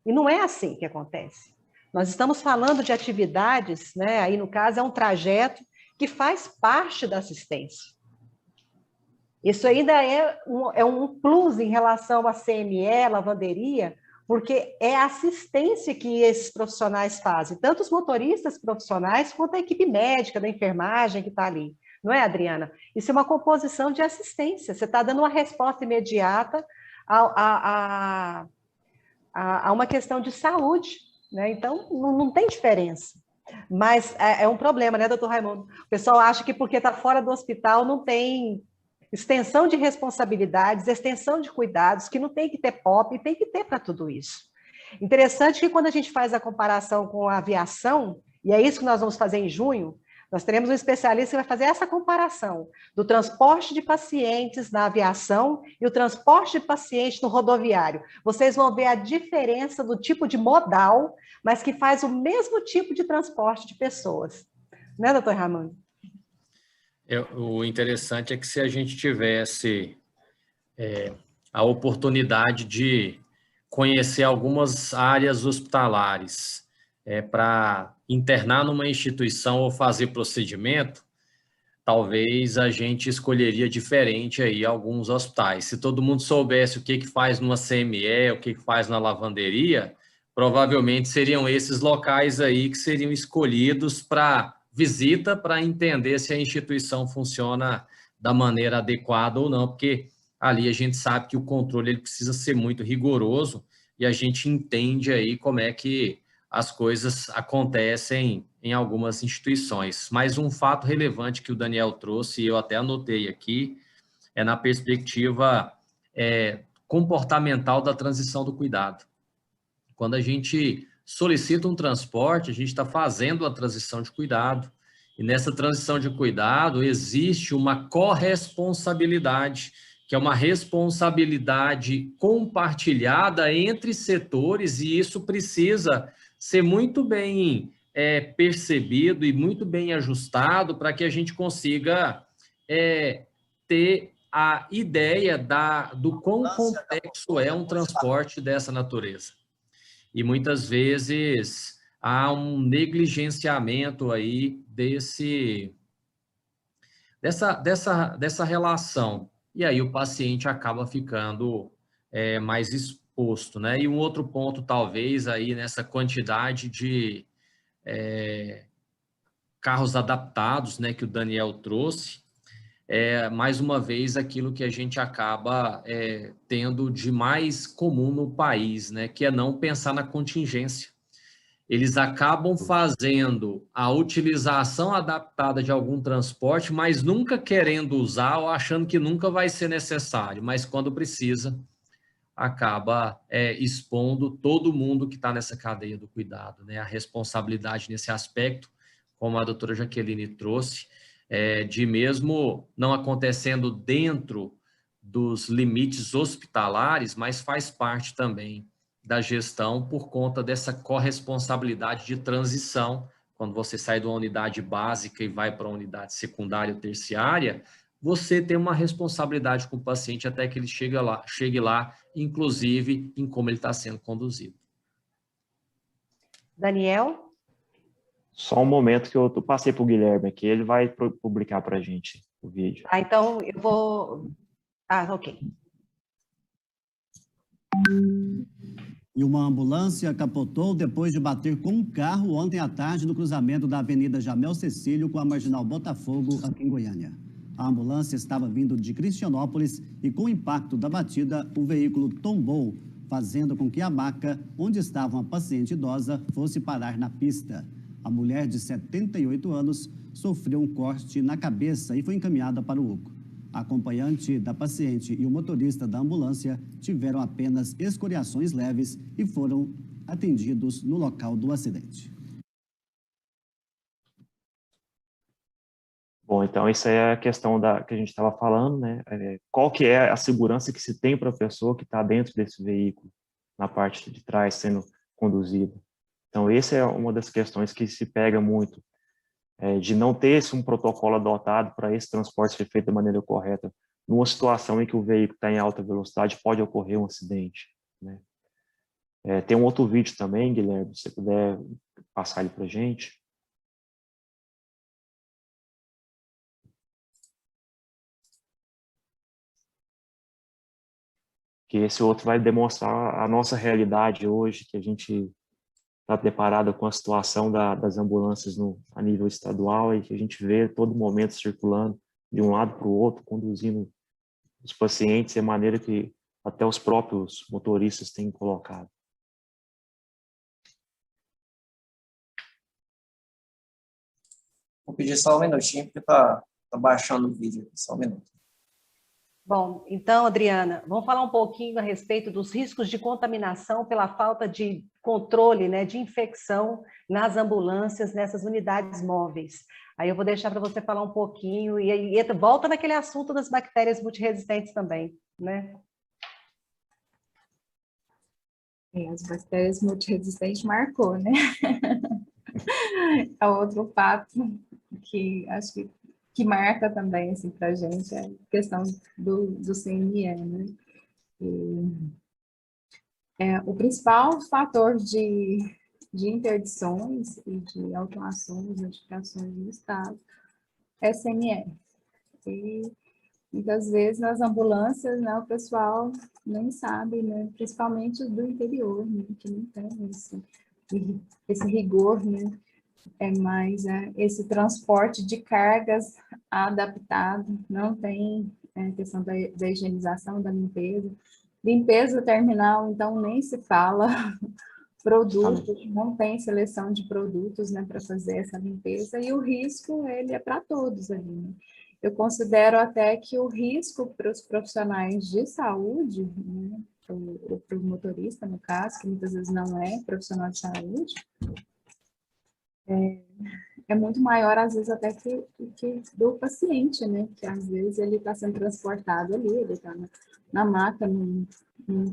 E não é assim que acontece. Nós estamos falando de atividades, né? Aí no caso é um trajeto que faz parte da assistência. Isso ainda é um plus em relação à CME, lavanderia, porque é a assistência que esses profissionais fazem, tanto os motoristas profissionais quanto a equipe médica, da enfermagem que está ali. Não é, Adriana? Isso é uma composição de assistência. Você está dando uma resposta imediata a uma questão de saúde, né? Então, não tem diferença. Mas é um problema, né, doutor Raimundo? O pessoal acha que porque está fora do hospital não tem extensão de responsabilidades, extensão de cuidados, que não tem que ter POP, e tem que ter para tudo isso. Interessante que quando a gente faz a comparação com a aviação, e é isso que nós vamos fazer em junho, nós teremos um especialista que vai fazer essa comparação do transporte de pacientes na aviação e o transporte de pacientes no rodoviário. Vocês vão ver a diferença do tipo de modal, mas que faz o mesmo tipo de transporte de pessoas. Né, doutor Raimundo? O interessante é que se a gente tivesse a oportunidade de conhecer algumas áreas hospitalares para internar numa instituição ou fazer procedimento, talvez a gente escolheria diferente aí alguns hospitais. Se todo mundo soubesse o que faz numa CME, o que faz na lavanderia, provavelmente seriam esses locais aí que seriam escolhidos para visita, para entender se a instituição funciona da maneira adequada ou não, porque ali a gente sabe que o controle ele precisa ser muito rigoroso e a gente entende aí como é que as coisas acontecem em algumas instituições. Mas um fato relevante que o Daniel trouxe, e eu até anotei aqui, é na perspectiva comportamental da transição do cuidado. Quando a gente solicita um transporte, a gente está fazendo a transição de cuidado. E nessa transição de cuidado existe uma corresponsabilidade, que é uma responsabilidade compartilhada entre setores, e isso precisa ser muito bem percebido e muito bem ajustado para que a gente consiga ter a ideia do quão complexo é um transporte dessa natureza. E muitas vezes há um negligenciamento aí dessa relação. E aí o paciente acaba ficando mais exposto, né? E um outro ponto, talvez, aí nessa quantidade de carros adaptados, né, que o Daniel trouxe, mais uma vez, aquilo que a gente acaba tendo de mais comum no país, né, que é não pensar na contingência. Eles acabam fazendo a utilização adaptada de algum transporte, mas nunca querendo usar ou achando que nunca vai ser necessário, mas quando precisa, acaba expondo todo mundo que está nessa cadeia do cuidado, né? A responsabilidade nesse aspecto, como a doutora Jaqueline trouxe, de mesmo não acontecendo dentro dos limites hospitalares, mas faz parte também da gestão por conta dessa corresponsabilidade de transição. Quando você sai de uma unidade básica e vai para uma unidade secundária ou terciária, você tem uma responsabilidade com o paciente até que ele chegue lá, inclusive em como ele está sendo conduzido. Daniel? Só um momento que eu passei para o Guilherme aqui, ele vai publicar para a gente o vídeo. Ah, então eu vou... Ah, ok. E uma ambulância capotou depois de bater com um carro ontem à tarde no cruzamento da Avenida Jamel Cecílio com a Marginal Botafogo, aqui em Goiânia. A ambulância estava vindo de Cristianópolis e, com o impacto da batida, o veículo tombou, fazendo com que a maca onde estava uma paciente idosa fosse parar na pista. A mulher de 78 anos sofreu um corte na cabeça e foi encaminhada para o UCO. A acompanhante da paciente e o motorista da ambulância tiveram apenas escoriações leves e foram atendidos no local do acidente. Bom, então isso é a questão que a gente estava falando, né? Qual que é a segurança que se tem para a pessoa que está dentro desse veículo, na parte de trás, sendo conduzida? Então, essa é uma das questões que se pega muito, de não ter um protocolo adotado para esse transporte ser feito da maneira correta. Numa situação em que o veículo está em alta velocidade, pode ocorrer um acidente, né? Tem um outro vídeo também, Guilherme, se você puder passar ele para a gente. Que esse outro vai demonstrar a nossa realidade hoje, que a gente está deparado com a situação das ambulâncias a nível estadual e que a gente vê todo momento circulando de um lado para o outro, conduzindo os pacientes de maneira que até os próprios motoristas têm colocado. Vou pedir só um minutinho, porque tá baixando o vídeo aqui, só um minuto. Bom, então, Adriana, vamos falar um pouquinho a respeito dos riscos de contaminação pela falta de controle, né, de infecção nas ambulâncias, nessas unidades móveis. Aí eu vou deixar para você falar um pouquinho e volta naquele assunto das bactérias multiresistentes também, né? As bactérias multiresistentes marcou, né? É outro fato que acho que marca também assim, para a gente é a questão do CME, né? O principal fator de interdições e de autuações, notificações no estado é CME. E muitas vezes nas ambulâncias, né, o pessoal nem sabe, né, principalmente do interior, né, que não tem esse rigor, né, mais esse transporte de cargas adaptado, não tem questão da higienização, da limpeza. Limpeza terminal, então, nem se fala. Produtos, não tem seleção de produtos, né, para fazer essa limpeza, e o risco, ele é para todos ali, né? Eu considero até que o risco para os profissionais de saúde, né, ou para o motorista, no caso, que muitas vezes não é profissional de saúde, é muito maior, às vezes, até que do paciente, né? Que às vezes ele está sendo transportado ali, ele está na maca num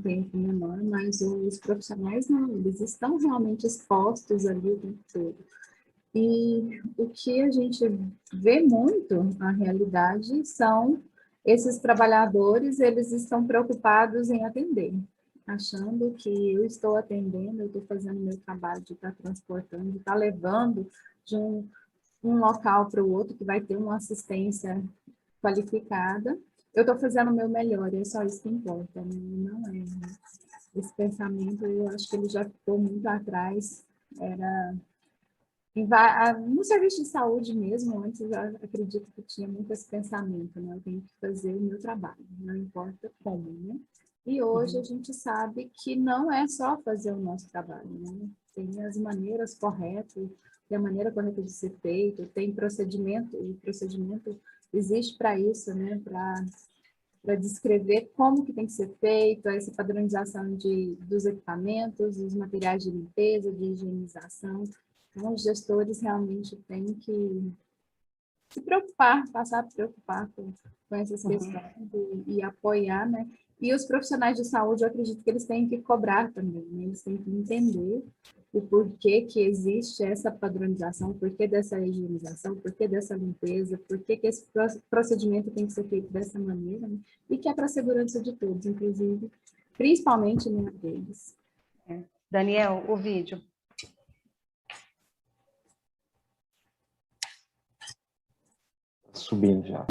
tempo menor, mas os profissionais não, eles estão realmente expostos ali o tempo todo. E o que a gente vê muito, na realidade, são esses trabalhadores, eles estão preocupados em atender, achando que eu estou atendendo, eu estou fazendo meu trabalho de estar transportando, de estar levando de um local para o outro, que vai ter uma assistência qualificada. Eu estou fazendo o meu melhor, e é só isso que importa, né? Não é. Né? Esse pensamento, eu acho que ele já ficou muito atrás, no serviço de saúde mesmo, antes eu acredito que tinha muito esse pensamento, né? Eu tenho que fazer o meu trabalho, não importa como, né? E hoje a gente sabe que não é só fazer o nosso trabalho, né? Tem as maneiras corretas, tem a maneira correta de ser feito, tem procedimento, e o procedimento existe para isso, né? Para descrever como que tem que ser feito, essa padronização dos equipamentos, dos materiais de limpeza, de higienização. Então, os gestores realmente têm que se preocupar, passar a preocupar com essas questões e apoiar, né? E os profissionais de saúde, eu acredito que eles têm que cobrar também, né? Eles têm que entender o porquê que existe essa padronização, o porquê dessa higienização, o porquê dessa limpeza, o porquê que esse procedimento tem que ser feito dessa maneira, né? E que é para a segurança de todos, inclusive, principalmente, né, deles. Daniel, o vídeo. Subindo já.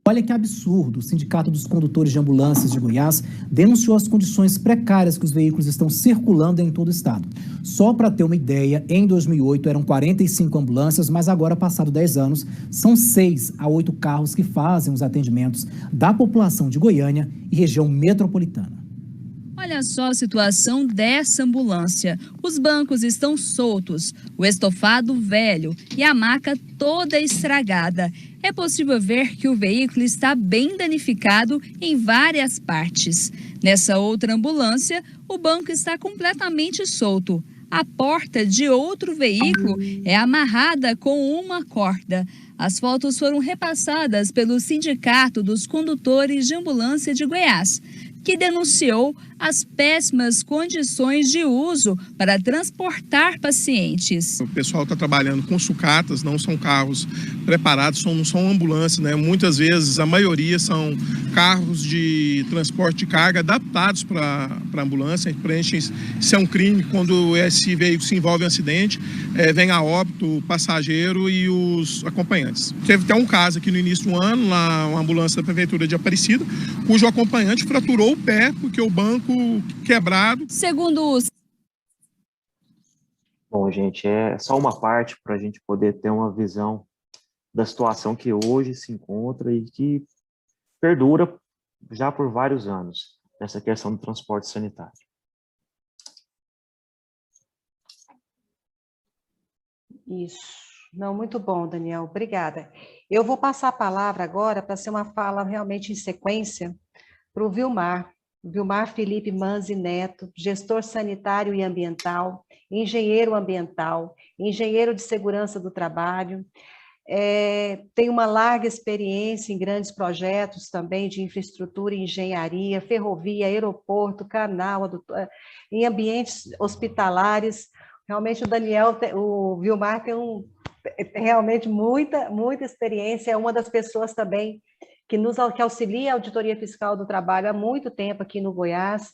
Olha que absurdo, o Sindicato dos Condutores de Ambulâncias de Goiás denunciou as condições precárias que os veículos estão circulando em todo o estado. Só para ter uma ideia, em 2008 eram 45 ambulâncias, mas agora, passado 10 anos, são 6 a 8 carros que fazem os atendimentos da população de Goiânia e região metropolitana. Olha, olha só a situação dessa ambulância. Os bancos estão soltos, o estofado velho e a maca toda estragada. É possível ver que o veículo está bem danificado em várias partes. Nessa outra ambulância, o banco está completamente solto. A porta de outro veículo é amarrada com uma corda. As fotos foram repassadas pelo Sindicato dos Condutores de Ambulância de Goiás, que denunciou as péssimas condições de uso para transportar pacientes. O pessoal está trabalhando com sucatas, não são carros preparados, não são ambulâncias, né? Muitas vezes, a maioria são carros de transporte de carga adaptados para ambulância. Isso é um crime quando esse veículo se envolve em acidente, vem a óbito o passageiro e os acompanhantes. Teve até um caso aqui no início do ano, lá uma ambulância da Prefeitura de Aparecida, cujo acompanhante fraturou o pé porque o banco quebrado. Segundo os... Bom, gente, é só uma parte para a gente poder ter uma visão da situação que hoje se encontra e que perdura já por vários anos, nessa questão do transporte sanitário. Isso. Não, muito bom, Daniel. Obrigada. Eu vou passar a palavra agora para ser uma fala realmente em sequência para o Vilmar Felipe Manzi Neto, gestor sanitário e ambiental, engenheiro ambiental, engenheiro de segurança do trabalho, tem uma larga experiência em grandes projetos também de infraestrutura e engenharia, ferrovia, aeroporto, canal, em ambientes hospitalares. Realmente o Vilmar tem realmente muita experiência, é uma das pessoas também que auxilia a Auditoria Fiscal do Trabalho há muito tempo aqui no Goiás.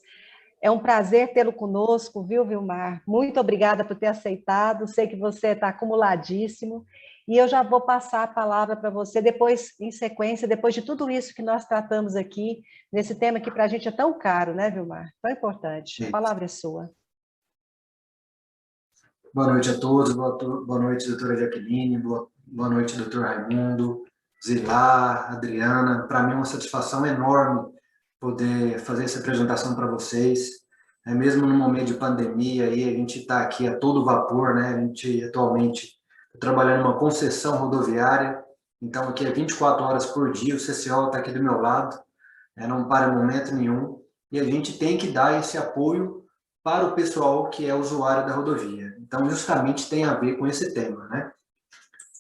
É um prazer tê-lo conosco, viu, Vilmar? Muito obrigada por ter aceitado, sei que você está acumuladíssimo, e eu já vou passar a palavra para você depois, em sequência, depois de tudo isso que nós tratamos aqui, nesse tema que para a gente é tão caro, né, Vilmar? Tão importante. A palavra é sua. Boa noite a todos, boa noite, doutora Jaqueline, boa noite, doutor Raimundo, Zilá, Adriana. Para mim é uma satisfação enorme poder fazer essa apresentação para vocês. Mesmo no momento de pandemia, aí, a gente está aqui a todo vapor, né? A gente atualmente está trabalhando numa concessão rodoviária, então aqui é 24 horas por dia, o CCO está aqui do meu lado, não para em momento nenhum, e a gente tem que dar esse apoio para o pessoal que é usuário da rodovia. Então, justamente tem a ver com esse tema, né?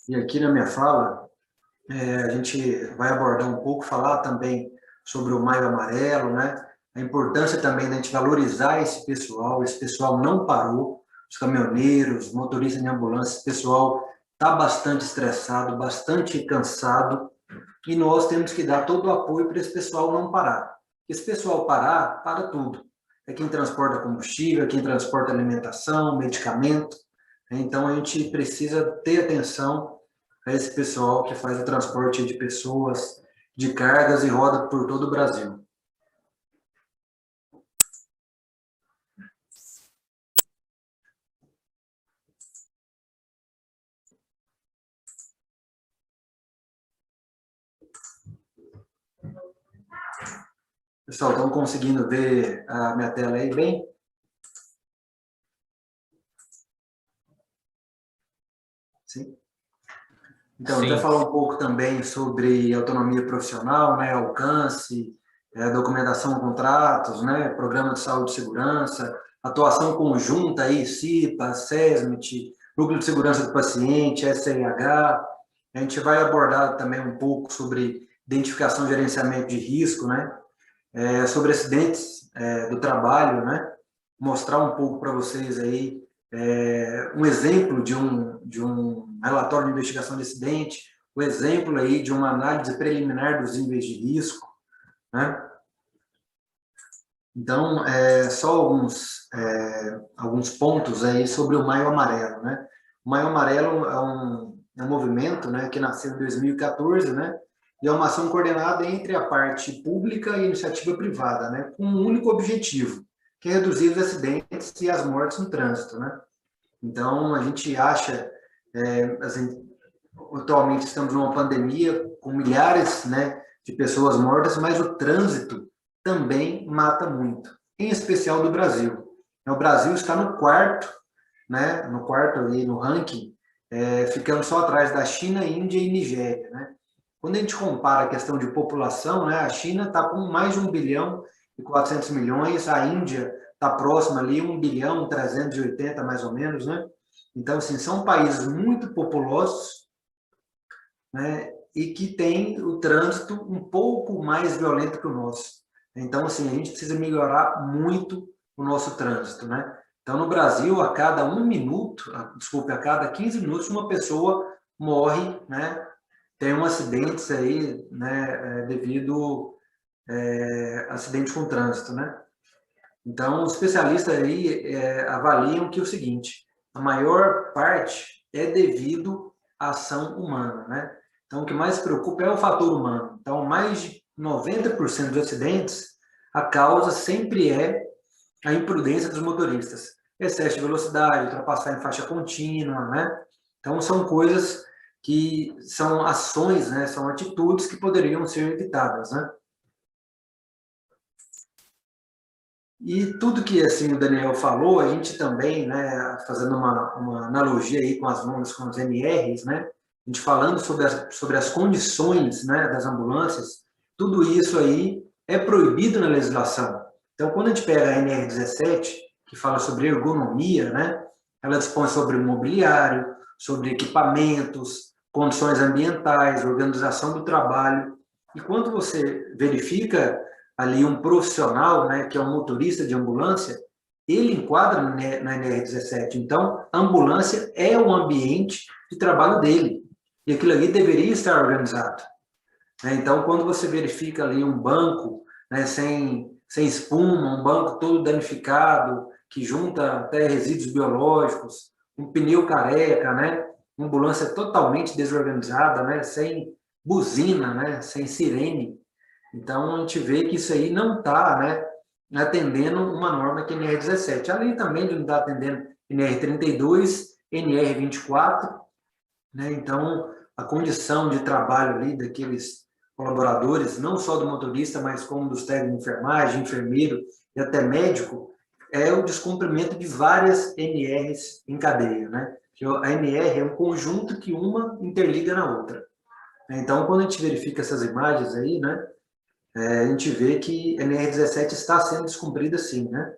E aqui na minha fala, a gente vai abordar um pouco, falar também sobre o Maio Amarelo, né? A importância também da gente valorizar esse pessoal não parou, os caminhoneiros, os motoristas de ambulância, esse pessoal está bastante estressado, bastante cansado, e nós temos que dar todo o apoio para esse pessoal não parar. Esse pessoal parar, para tudo. É quem transporta combustível, é quem transporta alimentação, medicamento. Então, a gente precisa ter atenção a esse pessoal que faz o transporte de pessoas, de cargas e roda por todo o Brasil. Pessoal, estão conseguindo ver a minha tela aí bem? Sim? Então, eu vou falar um pouco também sobre autonomia profissional, né, alcance, documentação, contratos, né, programa de saúde e segurança, atuação conjunta aí, CIPA, SESMIT, Núcleo de Segurança do Paciente, SRH. A gente vai abordar também um pouco sobre identificação e gerenciamento de risco, né, sobre acidentes do trabalho, né, mostrar um pouco para vocês aí um exemplo de um relatório de investigação de acidente, o exemplo aí de uma análise preliminar dos níveis de risco, né? Então, só alguns pontos aí sobre o Maio Amarelo, né? O Maio Amarelo é um movimento, né, que nasceu em 2014, né? E é uma ação coordenada entre a parte pública e a iniciativa privada, né? Com um único objetivo, que é reduzir os acidentes e as mortes no trânsito, né? Então, a gente acha, assim, atualmente estamos numa pandemia com milhares, né, de pessoas mortas, mas o trânsito também mata muito. em especial do Brasil. O Brasil está no quarto, né, no quarto ali no ranking, ficando só atrás da China, Índia e Nigéria, né? Quando a gente compara a questão de população, né, a China está com mais de 1 bilhão e 400 milhões, a Índia está próxima ali, 1 bilhão e 380 mais ou menos, né? Então, assim, são países muito populosos, né, e que têm o trânsito um pouco mais violento que o nosso. Então, assim, a gente precisa melhorar muito o nosso trânsito, né? Então, no Brasil, a cada 15 minutos, uma pessoa morre, né? Tem acidentes aí, né, devido a acidente com trânsito, né? Então, os especialistas aí avaliam que é o seguinte, a maior parte é devido à ação humana, né? Então, o que mais preocupa é o fator humano. Então, mais de 90% dos acidentes, a causa sempre é a imprudência dos motoristas. Excesso de velocidade, ultrapassar em faixa contínua, né? Então, são coisas que são ações, né? São atitudes que poderiam ser evitadas, né? E tudo que assim o Daniel falou, a gente também, né, fazendo uma analogia aí com as ondas, com os NRs, né, a gente falando sobre as condições, né, das ambulâncias, tudo isso aí é proibido na legislação. Então, quando a gente pega a NR17, que fala sobre ergonomia, né, ela dispõe sobre mobiliário, sobre equipamentos, condições ambientais, organização do trabalho. E quando você verifica ali um profissional, né, que é um motorista de ambulância, ele enquadra na NR17. Então, a ambulância é o ambiente de trabalho dele. E aquilo ali deveria estar organizado. Então, quando você verifica ali um banco, né, sem espuma, um banco todo danificado, que junta até resíduos biológicos, um pneu careca, né, uma ambulância totalmente desorganizada, né, sem buzina, né, sem sirene. Então, a gente vê que isso aí não está, né, atendendo uma norma que é NR17. Além também de não estar atendendo NR32, NR24, né, então, a condição de trabalho ali daqueles colaboradores, não só do motorista, mas como dos técnicos de enfermagem, enfermeiro e até médico, é o descumprimento de várias NRs em cadeia, né? A NR é um conjunto que uma interliga na outra. Então, quando a gente verifica essas imagens aí, né, a gente vê que a NR17 está sendo descumprida sim, né?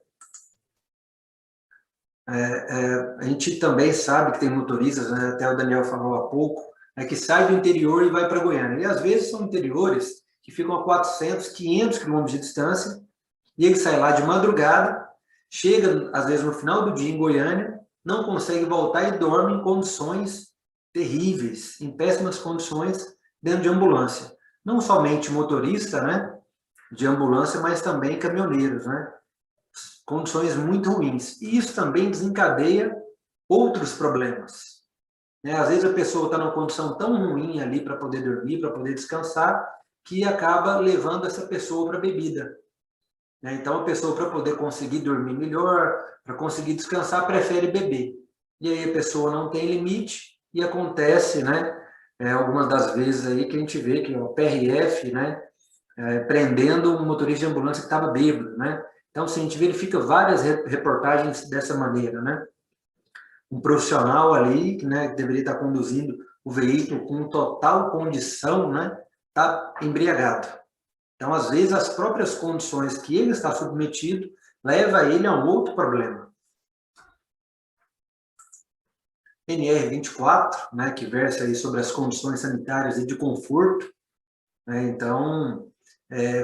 A gente também sabe que tem motoristas, né, até o Daniel falou há pouco, que sai do interior e vai para Goiânia. E às vezes são interiores que ficam a 400, 500 quilômetros de distância, e ele sai lá de madrugada, chega às vezes no final do dia em Goiânia, não consegue voltar e dorme em condições terríveis, em péssimas condições, dentro de ambulância. Não somente motorista, né, de ambulância, mas também caminhoneiros, né? Condições muito ruins. E isso também desencadeia outros problemas. Às vezes a pessoa está numa condição tão ruim ali para poder dormir, para poder descansar, que acaba levando essa pessoa para a bebida. Então a pessoa, para poder conseguir dormir melhor, para conseguir descansar, prefere beber. E aí a pessoa não tem limite e acontece, né, algumas das vezes aí que a gente vê que o PRF, né, prendendo um motorista de ambulância que estava bêbado, né? Então, assim, a gente verifica várias reportagens dessa maneira, né? Um profissional ali, né, que deveria estar conduzindo o veículo com total condição, né, está embriagado. Então, às vezes, as próprias condições que ele está submetido leva ele a um outro problema. NR24, né, que versa aí sobre as condições sanitárias e de conforto, né? Então,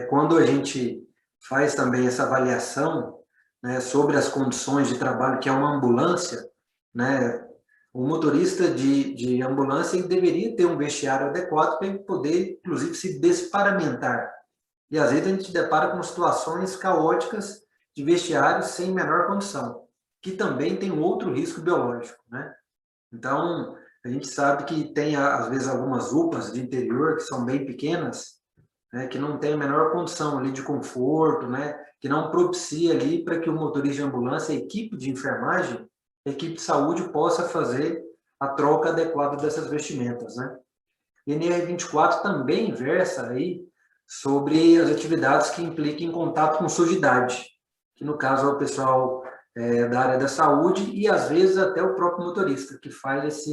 quando a gente faz também essa avaliação, né, sobre as condições de trabalho, que é uma ambulância, né, o motorista de ambulância ele deveria ter um vestiário adequado para ele poder, inclusive, se desparamentar. E, às vezes, a gente depara com situações caóticas de vestiários sem menor condição, que também tem outro risco biológico, né? Então, a gente sabe que tem, às vezes, algumas UPAs de interior que são bem pequenas, né, que não tem a menor condição ali de conforto, né, que não propicia ali para que o motorista de ambulância, a equipe de enfermagem, a equipe de saúde possa fazer a troca adequada dessas vestimentas, né? E a NR24 também versa aí sobre as atividades que impliquem em contato com sujidade. que no caso é o pessoal da área da saúde e, às vezes, até o próprio motorista, que faz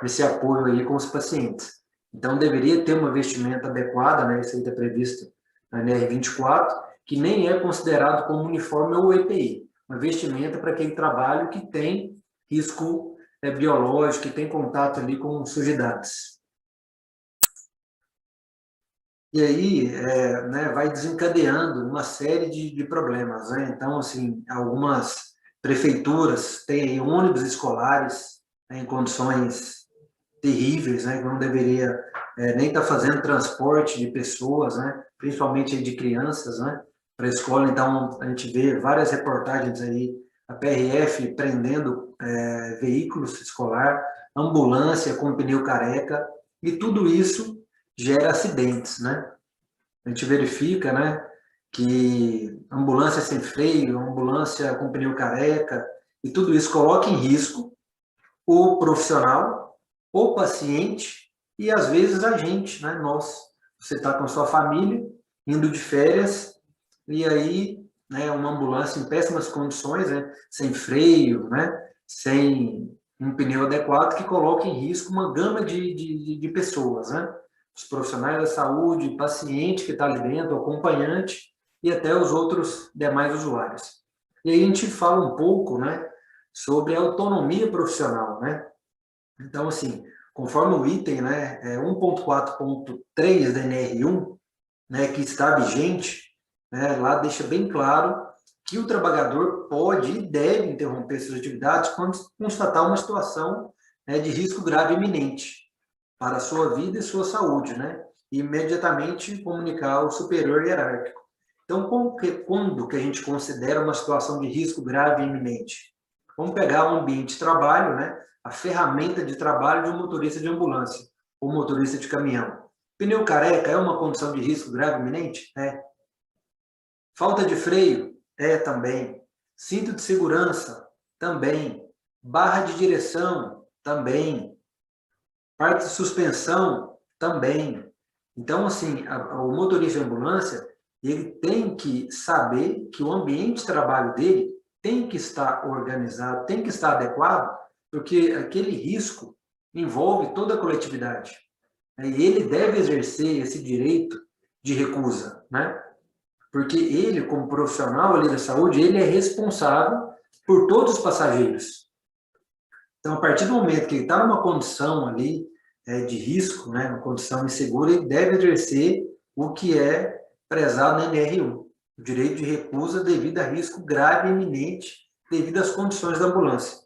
esse apoio aí com os pacientes. Então, deveria ter uma vestimenta adequada, né? Isso aí está previsto na NR24, que nem é considerado como uniforme ou EPI. Uma vestimenta para aquele trabalho que tem risco biológico, que tem contato ali com sujidades. E aí, né, vai desencadeando uma série de problemas, né? Então, assim, algumas prefeituras têm aí ônibus escolares, né, em condições terríveis, né, que não deveria nem estar fazendo transporte de pessoas, né, principalmente de crianças, né, para a escola. Então, a gente vê várias reportagens aí, a PRF prendendo veículos escolar, ambulância com pneu careca, e tudo isso gera acidentes, né? A gente verifica, né, que ambulância sem freio, ambulância com pneu careca, e tudo isso coloca em risco o profissional, o paciente e, às vezes, a gente, né? Você está com a sua família, indo de férias, e aí, né, uma ambulância em péssimas condições, né, sem freio, né, sem um pneu adequado, que coloca em risco uma gama de pessoas, né? Os profissionais da saúde, paciente que está ali dentro, o acompanhante e até os outros demais usuários. E aí a gente fala um pouco, né, sobre a autonomia profissional, né? Então, assim, conforme o item, né, 1.4.3 da NR1, né, que está vigente, né, lá deixa bem claro que o trabalhador pode e deve interromper suas atividades quando constatar uma situação, né, de risco grave iminente para a sua vida e sua saúde, né, e imediatamente comunicar ao superior hierárquico. Então, quando que a gente considera uma situação de risco grave e iminente? Vamos pegar o ambiente de trabalho, né, a ferramenta de trabalho de um motorista de ambulância ou motorista de caminhão. Pneu careca é uma condição de risco grave iminente? É. Falta de freio? É também. Cinto de segurança? Também. Barra de direção? Também. Parte de suspensão? Também. Então, assim, o motorista de ambulância, ele tem que saber que o ambiente de trabalho dele tem que estar organizado, tem que estar adequado, porque aquele risco envolve toda a coletividade. E ele deve exercer esse direito de recusa, né? Porque ele, como profissional ali da saúde, ele é responsável por todos os passageiros. Então, a partir do momento que ele está numa condição ali de risco, né, uma condição insegura, ele deve exercer o que é prezado na NR1, o direito de recusa devido a risco grave e iminente devido às condições da ambulância.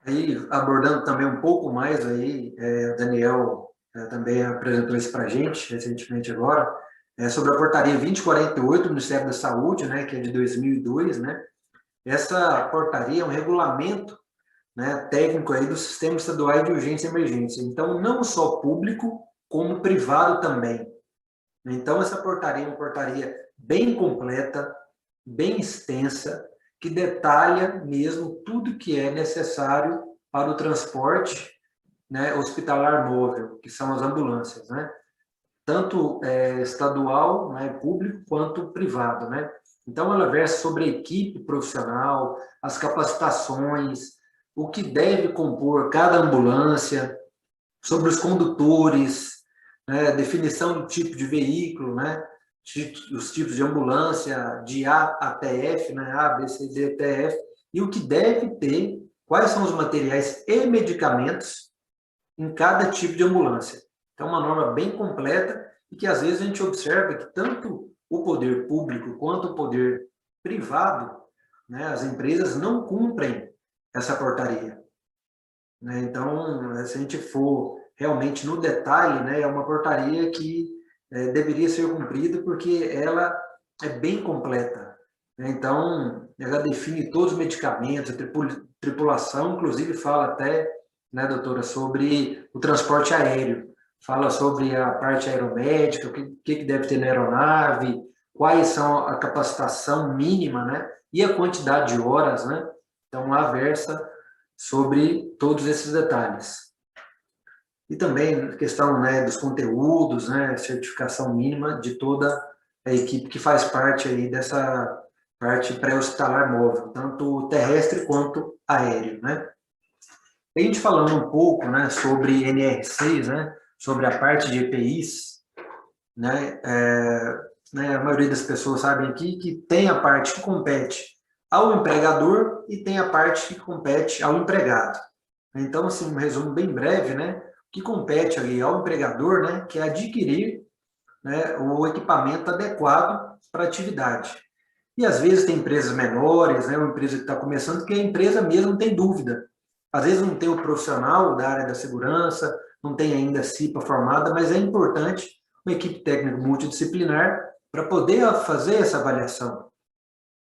Aí, abordando também um pouco mais, aí, o Daniel também apresentou isso para a gente, recentemente agora, sobre a portaria 2048 do Ministério da Saúde, né, que é de 2002, né? Essa portaria é um regulamento, né, técnico aí do Sistema Estadual de Urgência e Emergência. Então, não só público, como privado também. Então, essa portaria é uma portaria bem completa, bem extensa, que detalha mesmo tudo que é necessário para o transporte, né, hospitalar móvel, que são as ambulâncias, né? Tanto estadual, né, público, quanto privado, né? Então, ela versa sobre a equipe profissional, as capacitações, o que deve compor cada ambulância, sobre os condutores, né, definição do tipo de veículo, né, os tipos de ambulância, de A até F, né, A, B, C, D, até F, e o que deve ter, quais são os materiais e medicamentos em cada tipo de ambulância. Então, uma norma bem completa e que, às vezes, a gente observa que tanto o poder público quanto o poder privado, né, as empresas não cumprem essa portaria. Né? Então, se a gente for realmente no detalhe, né, é uma portaria que deveria ser cumprida porque ela é bem completa. Né? Então, ela define todos os medicamentos, a tripulação, inclusive fala até, né, doutora, sobre o transporte aéreo. Fala sobre a parte aeromédica, o que deve ter na aeronave, quais são a capacitação mínima, né, e a quantidade de horas, né? Então, lá versa sobre todos esses detalhes. e também questão, né, dos conteúdos, né, certificação mínima de toda a equipe que faz parte aí dessa parte pré-hospitalar móvel, tanto terrestre quanto aéreo, né. A gente falando um pouco, né, sobre NR6, né, sobre a parte de EPIs, né, a maioria das pessoas sabem aqui que tem a parte que compete ao empregador e tem a parte que compete ao empregado. Então, assim, um resumo bem breve, né, o que compete ali ao empregador, né, que é adquirir, né, o equipamento adequado para a atividade. E às vezes tem empresas menores, né, uma empresa que está começando, que a empresa mesmo não tem dúvida. Às vezes não tem o profissional da área da segurança, não tem ainda a CIPA formada, mas é importante uma equipe técnica multidisciplinar para poder fazer essa avaliação.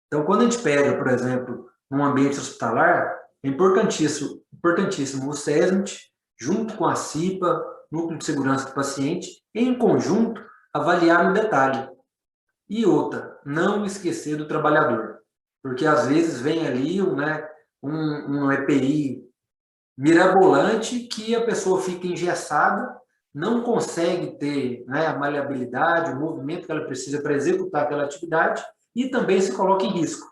Então, quando a gente pega, por exemplo, um ambiente hospitalar, é importantíssimo o SESMIT, junto com a CIPA, Núcleo de Segurança do Paciente, em conjunto, avaliar no detalhe. E outra, não esquecer do trabalhador, porque às vezes vem ali um EPI mirabolante que a pessoa fica engessada, não consegue ter, né, a maleabilidade, o movimento que ela precisa para executar aquela atividade e também se coloca em risco.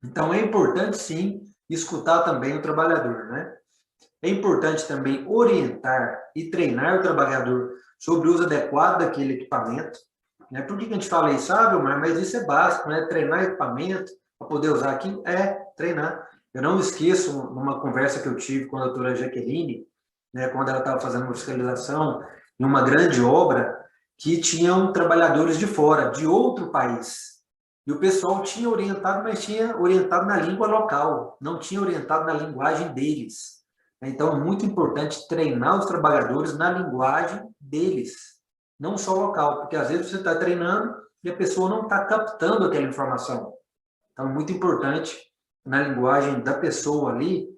Então, é importante, sim, escutar também o trabalhador, né? É importante também orientar e treinar o trabalhador sobre o uso adequado daquele equipamento, né? Por que a gente fala isso? Mas isso é básico, né? Treinar equipamento para poder usar aquilo é treinar. Eu não esqueço uma conversa que eu tive com a doutora Jaqueline, né, quando ela estava fazendo uma fiscalização em uma grande obra, que tinham trabalhadores de fora, de outro país. E o pessoal tinha orientado, mas tinha orientado na língua local, não tinha orientado na linguagem deles. Então, é muito importante treinar os trabalhadores na linguagem deles, não só local, porque às vezes você está treinando e a pessoa não está captando aquela informação. Então, é muito importante na linguagem da pessoa ali,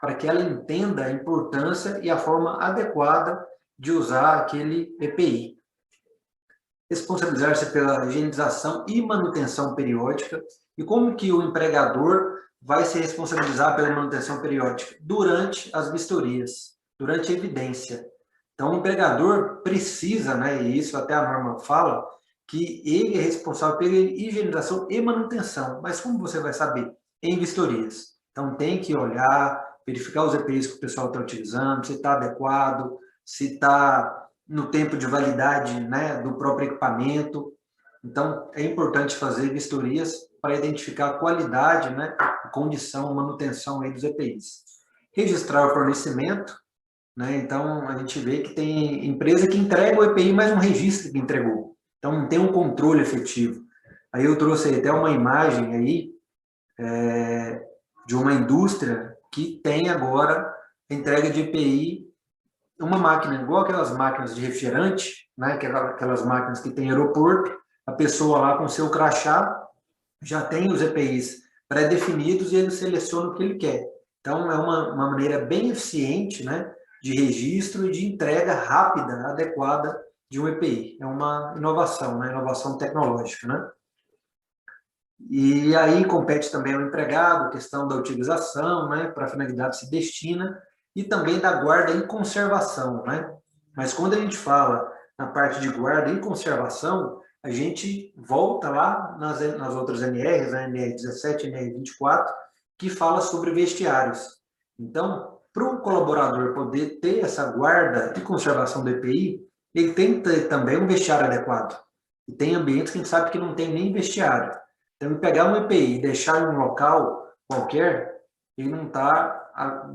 para que ela entenda a importância e a forma adequada de usar aquele EPI. Responsabilizar-se pela higienização e manutenção periódica. E como que o empregador vai se responsabilizar pela manutenção periódica? Durante as vistorias, durante a evidência. Então, o empregador precisa, né, e isso até a norma fala, que ele é responsável pela higienização e manutenção. Mas como você vai saber? Em vistorias. Então, tem que olhar, verificar os EPIs que o pessoal está utilizando, se está adequado, se está no tempo de validade, né, do próprio equipamento. Então, é importante fazer vistorias para identificar a qualidade, né, a condição, a manutenção aí dos EPIs. Registrar o fornecimento, né, então a gente vê que tem empresa que entrega o EPI, mas não registra que entregou. Então, não tem um controle efetivo. Aí eu trouxe até uma imagem aí, de uma indústria que tem agora entrega de EPI, uma máquina, igual aquelas máquinas de refrigerante, né, aquelas máquinas que tem aeroporto, a pessoa lá com seu crachá já tem os EPIs pré-definidos e ele seleciona o que ele quer. Então, é uma maneira bem eficiente, né, de registro e de entrega rápida, adequada de um EPI. É uma inovação, né, inovação tecnológica, né? E aí compete também ao empregado, a questão da utilização, né, para a finalidade se destina, e também da guarda e conservação, né? Mas quando a gente fala na parte de guarda e conservação, a gente volta lá nas outras NRs, a NR17, NR24, que fala sobre vestiários. Então, para o colaborador poder ter essa guarda e conservação do EPI, ele tem que ter também um vestiário adequado. E tem ambientes que a gente sabe que não tem nem vestiário. Então, pegar um EPI e deixar em um local qualquer, ele não está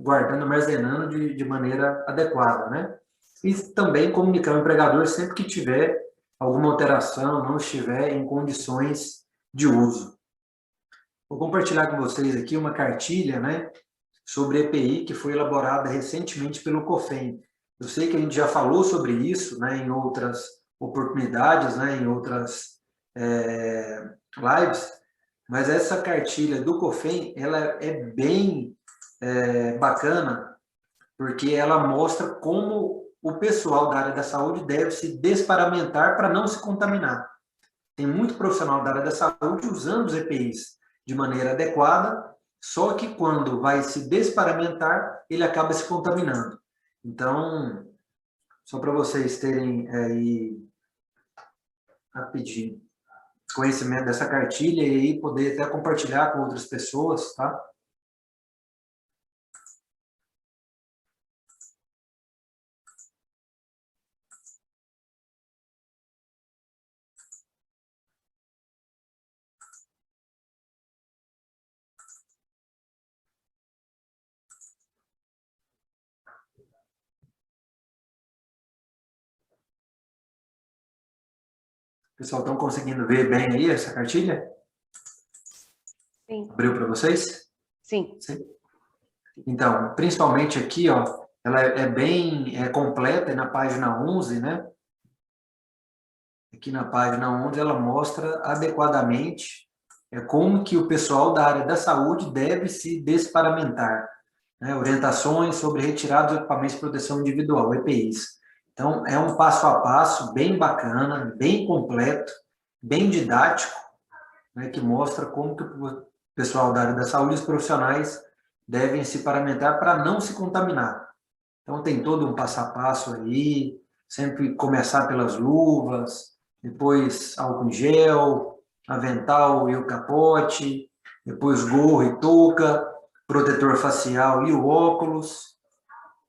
guardando, armazenando de maneira adequada, né? E também comunicar ao empregador sempre que tiver alguma alteração, não estiver em condições de uso. Vou compartilhar com vocês aqui uma cartilha, né, sobre EPI que foi elaborada recentemente pelo COFEM. Eu sei que a gente já falou sobre isso, né, em outras oportunidades, né, em outras lives, mas essa cartilha do COFEM, ela é bem bacana, porque ela mostra como o pessoal da área da saúde deve se desparamentar para não se contaminar. Tem muito profissional da área da saúde usando os EPIs de maneira adequada, só que quando vai se desparamentar, ele acaba se contaminando. Então, só para vocês terem aí, rapidinho, conhecimento dessa cartilha e aí poder até compartilhar com outras pessoas, tá? Pessoal, estão conseguindo ver bem aí essa cartilha? Sim. Abriu para vocês? Sim. Sim. Então, principalmente aqui, ó, ela é bem completa na página 11, né? Aqui na página 11 ela mostra adequadamente como que o pessoal da área da saúde deve se desparamentar, né? Orientações sobre retirada dos equipamentos de proteção individual, EPIs. Então, é um passo a passo bem bacana, bem completo, bem didático, né, que mostra como que o pessoal da área da saúde, os profissionais, devem se paramentar para não se contaminar. Então, tem todo um passo a passo aí, sempre começar pelas luvas, depois álcool em gel, avental e o capote, depois gorro e touca, protetor facial e o óculos,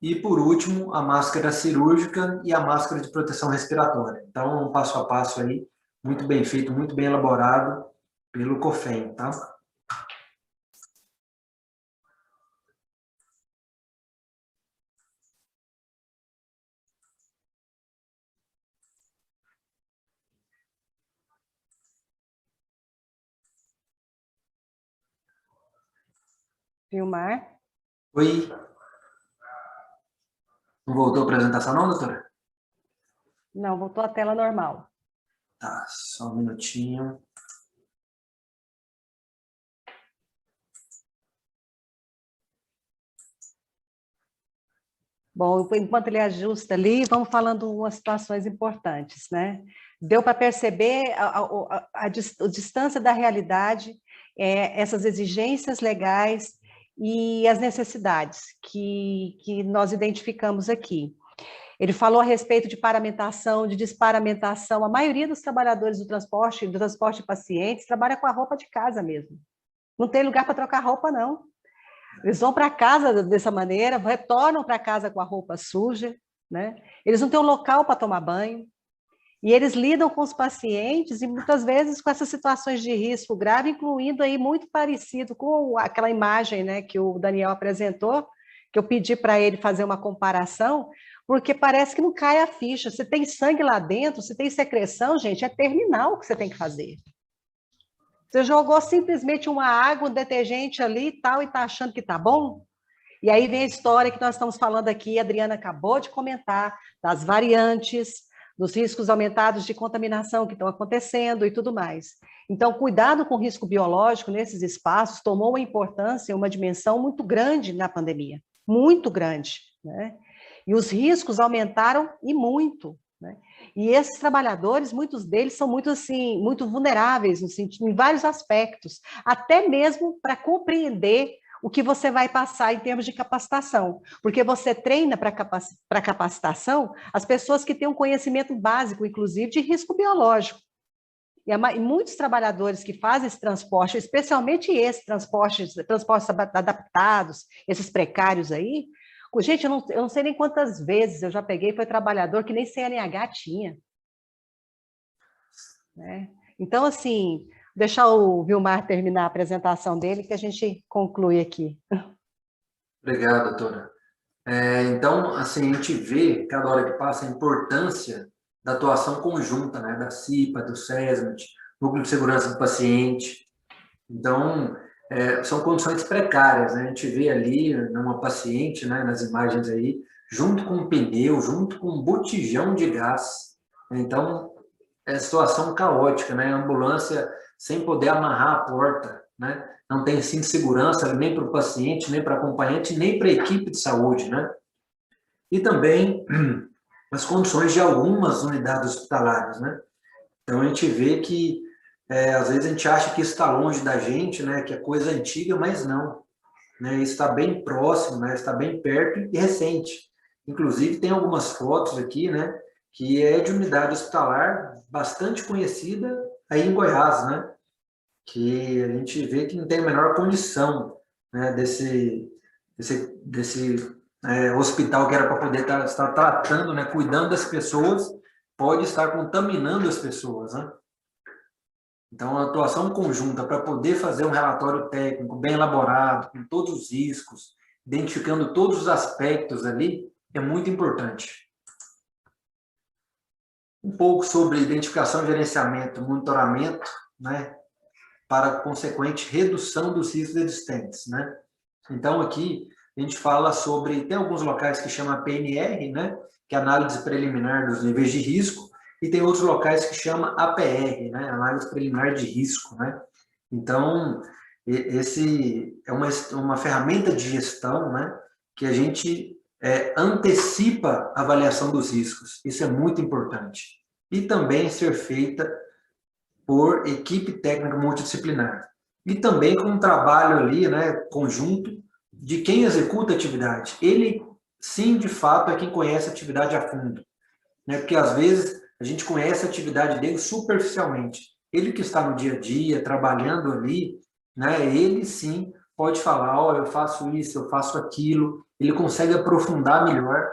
e, por último, a máscara cirúrgica e a máscara de proteção respiratória. Então, um passo a passo aí, muito bem feito, muito bem elaborado pelo COFEM, tá? Vilmar? Oi. Não voltou a apresentação não, doutora? Não, voltou à tela normal. Tá, só um minutinho. Bom, enquanto ele ajusta ali, vamos falando umas situações importantes, né? Deu para perceber a distância da realidade, essas exigências legais e as necessidades que nós identificamos aqui. Ele falou a respeito de paramentação, de desparamentação. A maioria dos trabalhadores do transporte de pacientes, trabalha com a roupa de casa mesmo. Não tem lugar para trocar roupa, não. Eles vão para casa dessa maneira, retornam para casa com a roupa suja, né? Eles não têm um local para tomar banho. E eles lidam com os pacientes e muitas vezes com essas situações de risco grave, incluindo aí muito parecido com aquela imagem, né, que o Daniel apresentou, que eu pedi para ele fazer uma comparação, porque parece que não cai a ficha. Se tem sangue lá dentro, se tem secreção, gente, é terminal o que você tem que fazer. Você jogou simplesmente uma água, um detergente ali e tal, e está achando que está bom? E aí vem a história que nós estamos falando aqui, a Adriana acabou de comentar, das variantes, dos riscos aumentados de contaminação que estão acontecendo e tudo mais. Então, cuidado com o risco biológico nesses espaços tomou uma importância, uma dimensão muito grande na pandemia, muito grande, né? E os riscos aumentaram e muito, né? E esses trabalhadores, muitos deles são muito assim, muito vulneráveis no sentido, em vários aspectos, até mesmo para compreender o que você vai passar em termos de capacitação, porque você treina para capacitação as pessoas que têm um conhecimento básico, inclusive, de risco biológico. E muitos trabalhadores que fazem esse transporte, especialmente esses transportes adaptados, esses precários aí, gente, eu não sei nem quantas vezes eu já peguei, foi trabalhador que nem CNH tinha. Né? Então, assim, deixar o Vilmar terminar a apresentação dele, que a gente conclui aqui. Obrigado, doutora. Então, assim, a gente vê, cada hora que passa, a importância da atuação conjunta, né, da CIPA, do SESMIT, Núcleo de Segurança do Paciente. Então, são condições precárias, né? A gente vê ali numa paciente, né, nas imagens aí, junto com um pneu, junto com um botijão de gás. Então, é situação caótica, né? A ambulância sem poder amarrar a porta, né? Não tem cinto de segurança nem para o paciente, nem para o acompanhante, nem para a equipe de saúde, né? E também as condições de algumas unidades hospitalares, né? Então, a gente vê que às vezes a gente acha que isso está longe da gente, né, que é coisa antiga, mas não. Né, isso está bem próximo, né, está bem perto e recente. Inclusive, tem algumas fotos aqui, né, que é de unidade hospitalar bastante conhecida aí em Goiás, né, que a gente vê que não tem a menor condição, né, desse hospital que era para poder estar tratando, né, cuidando das pessoas, pode estar contaminando as pessoas, né? Então, a atuação conjunta para poder fazer um relatório técnico bem elaborado, com todos os riscos, identificando todos os aspectos ali, é muito importante. Um pouco sobre identificação, gerenciamento, monitoramento, né, para consequente redução dos riscos existentes, né? Então, aqui, a gente fala sobre, tem alguns locais que chama PNR, né, que é análise preliminar dos níveis de risco, e tem outros locais que chama APR, né, análise preliminar de risco, né. Então, esse é uma ferramenta de gestão, né, que a gente antecipa a avaliação dos riscos. Isso é muito importante. E também ser feita por equipe técnica multidisciplinar. E também com um trabalho ali, né, conjunto, de quem executa a atividade. Ele, sim, de fato, é quem conhece a atividade a fundo, né? Porque, às vezes, a gente conhece a atividade dele superficialmente. Ele que está no dia a dia, trabalhando ali, né, ele, sim, pode falar, ó, eu faço isso, eu faço aquilo, ele consegue aprofundar melhor,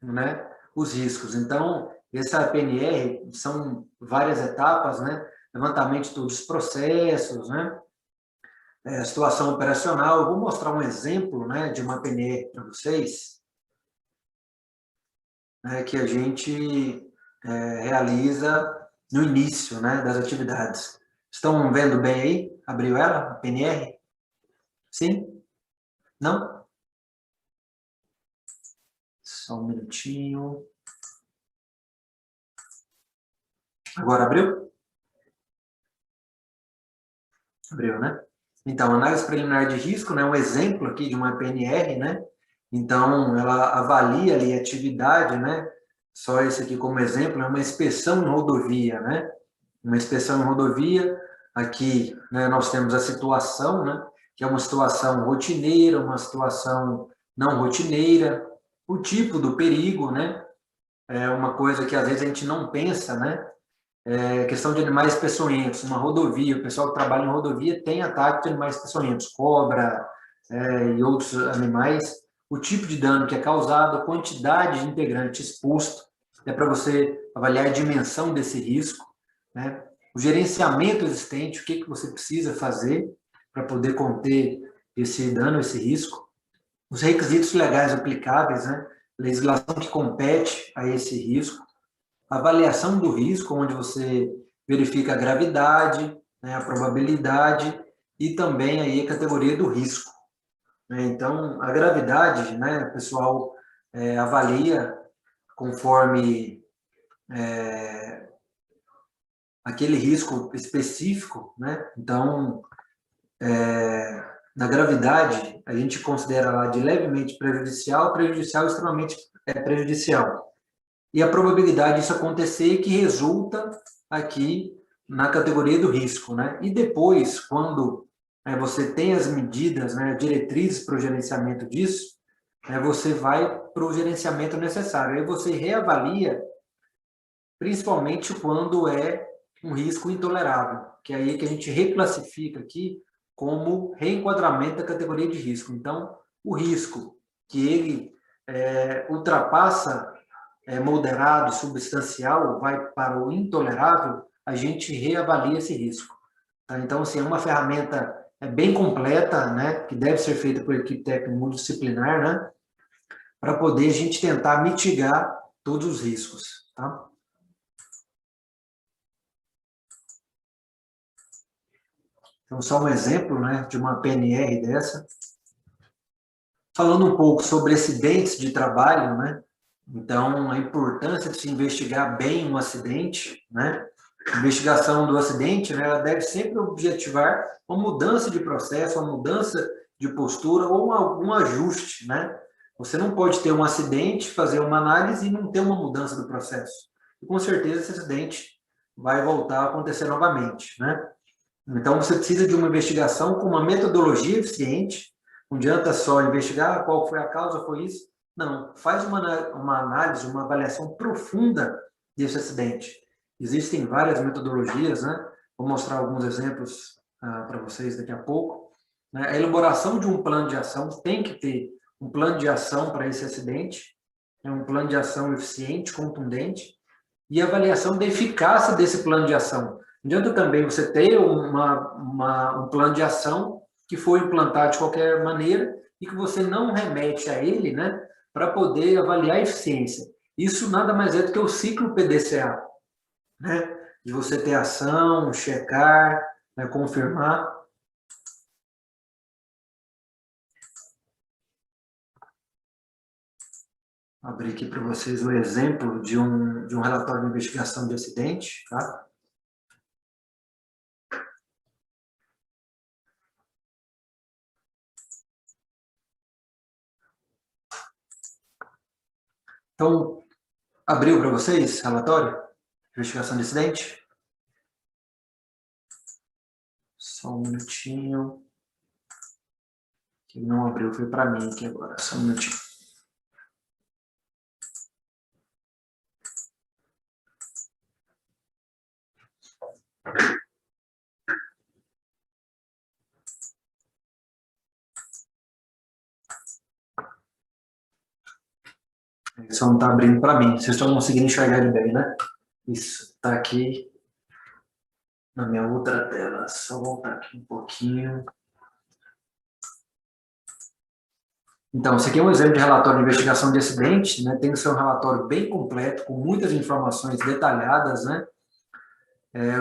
né, os riscos. Então, essa PNR são várias etapas, né, levantamento de todos os processos, né, situação operacional. Eu vou mostrar um exemplo, né, de uma PNR para vocês, né, que a gente realiza no início, né, das atividades. Estão vendo bem aí? Abriu ela, a PNR? Sim? Não? Só um minutinho. Agora abriu? Abriu, né? Então, análise preliminar de risco, né, um exemplo aqui de uma PNR, né? Então, ela avalia ali a atividade, né? Só esse aqui como exemplo, é uma inspeção em rodovia, né? Uma inspeção em rodovia, aqui, né, nós temos a situação, né? Que é uma situação rotineira, uma situação não rotineira, o tipo do perigo, né? É uma coisa que às vezes a gente não pensa, né? Questão de animais peçonhentos, uma rodovia, o pessoal que trabalha em rodovia tem ataque de animais peçonhentos, cobra e outros animais, o tipo de dano que é causado, a quantidade de integrante exposto, é para você avaliar a dimensão desse risco, né? O gerenciamento existente, o que você precisa fazer para poder conter esse dano, esse risco, os requisitos legais aplicáveis, né? Legislação que compete a esse risco, avaliação do risco, onde você verifica a gravidade, né, a probabilidade e também aí a categoria do risco, né? Então, a gravidade, né, o pessoal avalia conforme aquele risco específico, né? Então, na gravidade, a gente considera lá de levemente prejudicial, prejudicial extremamente prejudicial. E a probabilidade disso acontecer que resulta aqui na categoria do risco, né? E depois, quando você tem as medidas, né, diretrizes para o gerenciamento disso, você vai para o gerenciamento necessário. Aí você reavalia, principalmente quando é um risco intolerável, que é aí que a gente reclassifica aqui como reenquadramento da categoria de risco. Então, o risco que ele ultrapassa moderado, substancial, vai para o intolerável, a gente reavalia esse risco. Tá? Então, assim, é uma ferramenta bem completa, né, que deve ser feita por equipe técnica multidisciplinar, né, para poder a gente tentar mitigar todos os riscos. Tá? Então, só um exemplo, né, de uma PNR dessa. Falando um pouco sobre acidentes de trabalho, né, então, a importância de se investigar bem um acidente, né? A investigação do acidente, né, ela deve sempre objetivar uma mudança de processo, uma mudança de postura ou algum ajuste, né? Você não pode ter um acidente, fazer uma análise e não ter uma mudança do processo. E, com certeza, esse acidente vai voltar a acontecer novamente, né? Então, você precisa de uma investigação com uma metodologia eficiente. Não adianta só investigar qual foi a causa, foi isso. Não, faz uma análise, uma avaliação profunda desse acidente. Existem várias metodologias, né? Vou mostrar alguns exemplos para vocês daqui a pouco. Né? A elaboração de um plano de ação, tem que ter um plano de ação para esse acidente, né? Um plano de ação eficiente, contundente, e avaliação da eficácia desse plano de ação. Não adianta também você ter um plano de ação que foi implantado de qualquer maneira e que você não remete a ele, né, para poder avaliar a eficiência. Isso nada mais é do que o ciclo PDCA, né, de você ter ação, checar, né, confirmar. Vou abrir aqui para vocês o exemplo de um relatório de investigação de acidente, tá? Então, abriu para vocês relatório de investigação de acidente? Só um minutinho. Que não abriu, foi para mim aqui agora. Só um minutinho. Só não está abrindo para mim. Vocês estão conseguindo enxergar ele bem, né? Isso, está aqui na minha outra tela. Só voltar aqui um pouquinho. Então, esse aqui é um exemplo de relatório de investigação de acidente, né? Tem que ser um relatório bem completo, com muitas informações detalhadas, né?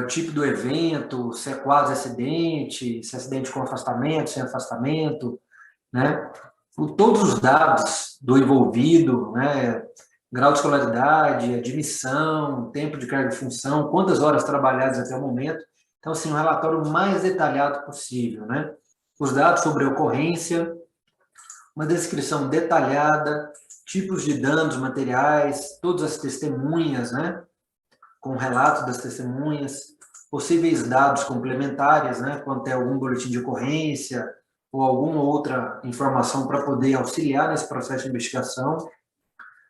O tipo do evento, se é quase acidente, se é acidente com afastamento, sem afastamento, né? Todos os dados do envolvido, né? Grau de escolaridade, admissão, tempo de carga e função, quantas horas trabalhadas até o momento. Então, assim, um relatório mais detalhado possível, né? Os dados sobre a ocorrência, uma descrição detalhada, tipos de danos materiais, todas as testemunhas, né? Com relatos das testemunhas, possíveis dados complementares, né? Quando tem algum boletim de ocorrência, ou alguma outra informação para poder auxiliar nesse processo de investigação.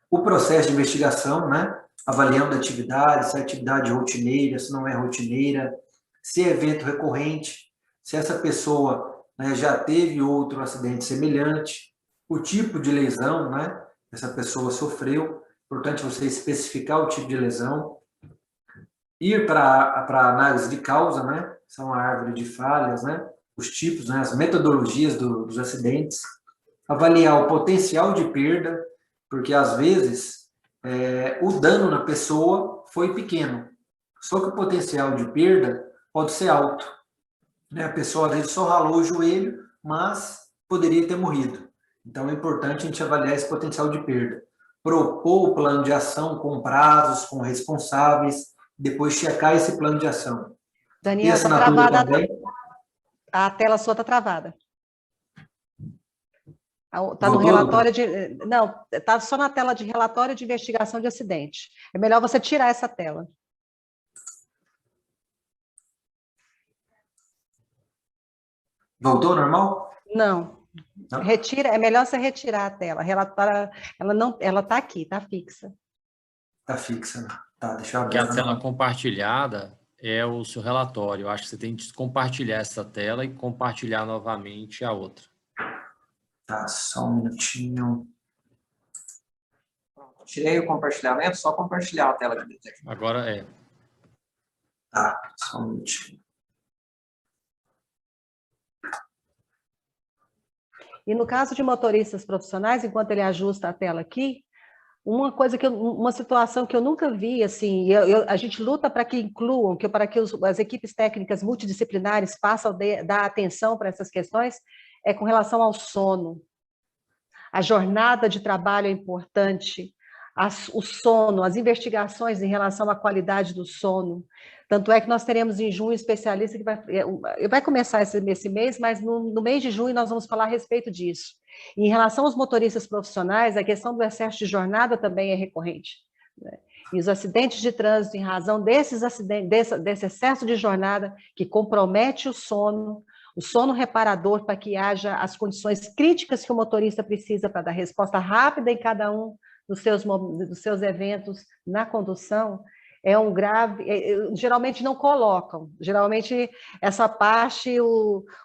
O processo de investigação, né? Avaliando a atividade, se é atividade rotineira, se não é rotineira, se é evento recorrente, se essa pessoa, né, já teve outro acidente semelhante, o tipo de lesão, né? Essa pessoa sofreu, importante você especificar o tipo de lesão, ir para a análise de causa, né? São a árvore de falhas, né? Os tipos, né, as metodologias dos acidentes, avaliar o potencial de perda, porque às vezes o dano na pessoa foi pequeno, só que o potencial de perda pode ser alto. Né? A pessoa às vezes só ralou o joelho, mas poderia ter morrido. Então é importante a gente avaliar esse potencial de perda. Propor o plano de ação com prazos, com responsáveis, depois checar esse plano de ação. Daniel, está travada também. A tela sua está travada. Está no relatório de... Não, está só na tela de relatório de investigação de acidente. É melhor você tirar essa tela. Voltou ao normal? Não. Não. Retira, é melhor você retirar a tela. Ela está aqui, está fixa. Está fixa, né? Tá, deixa eu abrir. Porque a tela compartilhada é o seu relatório. Eu acho que você tem que compartilhar essa tela e compartilhar novamente a outra. Tá, só um minutinho. Pronto, tirei o compartilhamento, só compartilhar a tela aqui. Agora é. Tá, só um minutinho. E no caso de motoristas profissionais, enquanto ele ajusta a tela aqui, uma situação que eu nunca vi, assim, a gente luta para que incluam, para que as equipes técnicas multidisciplinares passem a dar atenção para essas questões, é com relação ao sono. A jornada de trabalho é importante, o sono, as investigações em relação à qualidade do sono. Tanto é que nós teremos em junho um especialista que vai começar esse mês, mas no mês de junho nós vamos falar a respeito disso. Em relação aos motoristas profissionais, a questão do excesso de jornada também é recorrente. Né? E os acidentes de trânsito, em razão desse excesso de jornada, que compromete o sono, o sono reparador para que haja as condições críticas que o motorista precisa para dar resposta rápida em cada um dos seus eventos na condução, é um grave, geralmente não colocam, geralmente essa parte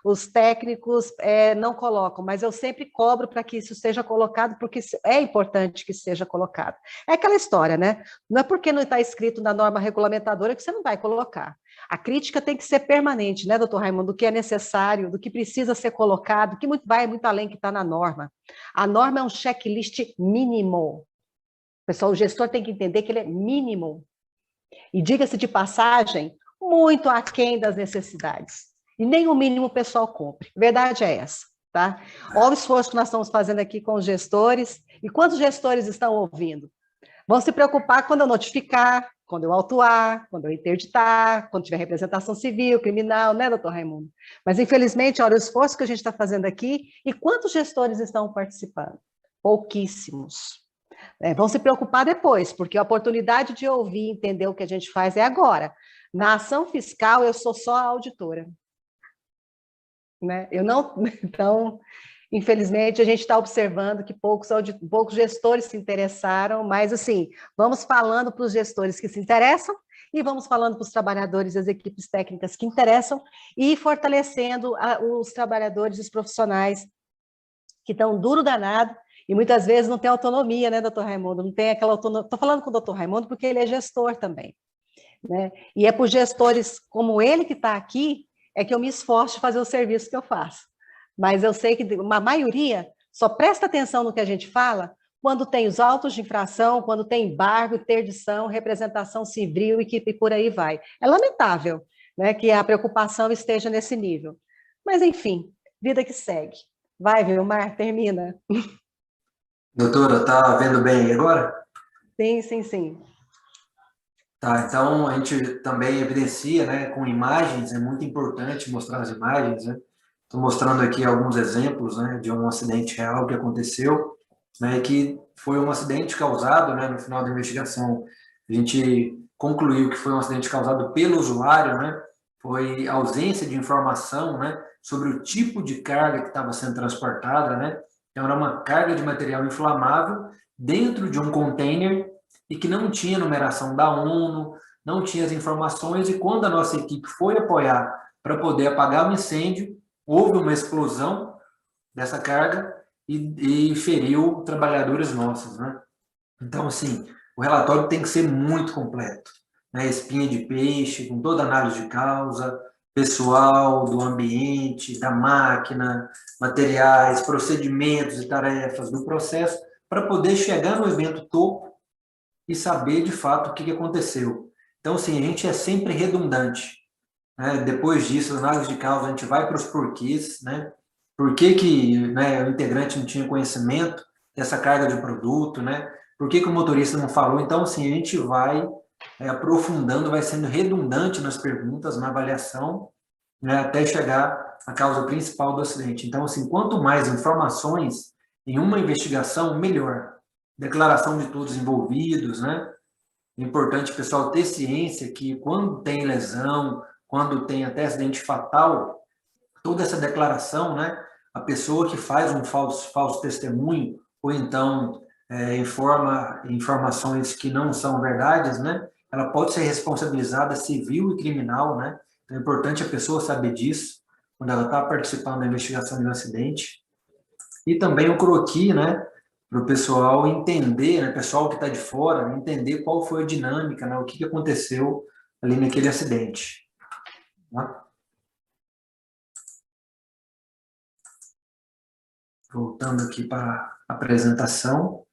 os técnicos não colocam, mas eu sempre cobro para que isso seja colocado, porque é importante que seja colocado. É aquela história, né? Não é porque não está escrito na norma regulamentadora que você não vai colocar. A crítica tem que ser permanente, né, doutor Raimundo, do que é necessário, do que precisa ser colocado, que vai muito além que está na norma. A norma é um checklist mínimo. Pessoal, o gestor tem que entender que ele é mínimo. E diga-se de passagem, muito aquém das necessidades. E nem o mínimo o pessoal cumpre. Verdade é essa, tá? Olha o esforço que nós estamos fazendo aqui com os gestores. E quantos gestores estão ouvindo? Vão se preocupar quando eu notificar, quando eu autuar, quando eu interditar, quando tiver representação civil, criminal, né, doutor Raimundo? Mas, infelizmente, olha o esforço que a gente está fazendo aqui e quantos gestores estão participando? Pouquíssimos. Vão se preocupar depois, porque a oportunidade de ouvir e entender o que a gente faz é agora. Na ação fiscal, eu sou só a auditora. Né? Eu não... Então, infelizmente, a gente está observando que poucos gestores se interessaram, mas, assim, vamos falando para os gestores que se interessam e vamos falando para os trabalhadores e as equipes técnicas que interessam e fortalecendo os trabalhadores e os profissionais que estão duro danado, e muitas vezes não tem autonomia, né, doutor Raimundo? Não tem aquela autonomia. Estou falando com o doutor Raimundo porque ele é gestor também. Né? E é por gestores como ele que está aqui, é que eu me esforço de fazer o serviço que eu faço. Mas eu sei que uma maioria só presta atenção no que a gente fala quando tem os autos de infração, quando tem embargo, interdição, representação civil e por aí vai. É lamentável, né, que a preocupação esteja nesse nível. Mas, enfim, vida que segue. Vai, Vilmar, termina. Doutora, está vendo bem aí agora? Sim, sim, sim. Tá, então a gente também evidencia, né, com imagens, é muito importante mostrar as imagens, né? Estou mostrando aqui alguns exemplos, né, de um acidente real que aconteceu, né, que foi um acidente causado, né, no final da investigação, a gente concluiu que foi um acidente causado pelo usuário, né, foi ausência de informação, né, sobre o tipo de carga que estava sendo transportada, né, então era uma carga de material inflamável dentro de um container e que não tinha numeração da ONU, não tinha as informações, e quando a nossa equipe foi apoiar para poder apagar o incêndio, houve uma explosão dessa carga e feriu trabalhadores nossos, né? Então, assim, o relatório tem que ser muito completo, né? Espinha de peixe, com toda a análise de causa, pessoal, do ambiente, da máquina, materiais, procedimentos e tarefas do processo, para poder chegar no evento topo e saber, de fato, o que aconteceu. Então, assim, a gente é sempre redundante. Né? Depois disso, análise de causa, a gente vai para os porquês, né? Por que, né, o integrante não tinha conhecimento dessa carga de produto, né? Por que o motorista não falou? Então, assim, a gente vai aprofundando, vai sendo redundante nas perguntas, na avaliação, né, até chegar à causa principal do acidente. Então, assim, quanto mais informações em uma investigação, melhor. Declaração de todos envolvidos, né? É importante o pessoal ter ciência que quando tem lesão, quando tem até acidente fatal, toda essa declaração, né? A pessoa que faz um falso testemunho, ou então informa informações que não são verdades, né? Ela pode ser responsabilizada civil e criminal, né? Então é importante a pessoa saber disso, quando ela está participando da investigação de um acidente. E também o croquis, né? Para o pessoal entender, né? O pessoal que está de fora, entender qual foi a dinâmica, né? O que aconteceu ali naquele acidente. Tá? Voltando aqui para a apresentação.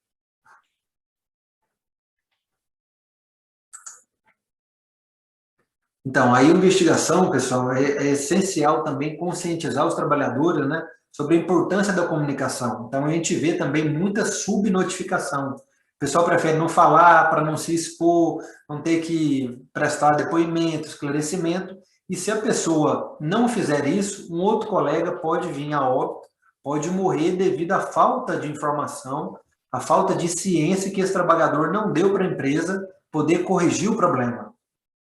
Então, a investigação, pessoal, é essencial também conscientizar os trabalhadores, né, sobre a importância da comunicação. Então, a gente vê também muita subnotificação. O pessoal prefere não falar para não se expor, não ter que prestar depoimento, esclarecimento, e se a pessoa não fizer isso, um outro colega pode vir a óbito, pode morrer devido à falta de informação, à falta de ciência que esse trabalhador não deu para a empresa poder corrigir o problema,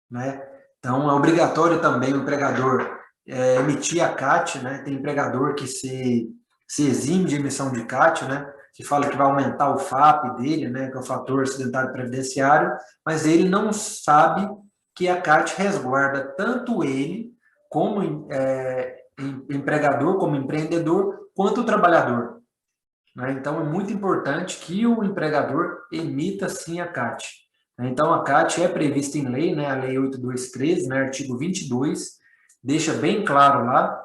né? Então, é obrigatório também o empregador emitir a CAT, né? Tem empregador que se exime de emissão de CAT, né? Se fala que vai aumentar o FAP dele, né? Que é o fator acidentário previdenciário, mas ele não sabe que a CAT resguarda tanto ele como empregador, como empreendedor, quanto o trabalhador, né? Então, é muito importante que o empregador emita, sim, a CAT. Então, a CAT é prevista em lei, né? A Lei 8213, né? Artigo 22, deixa bem claro lá.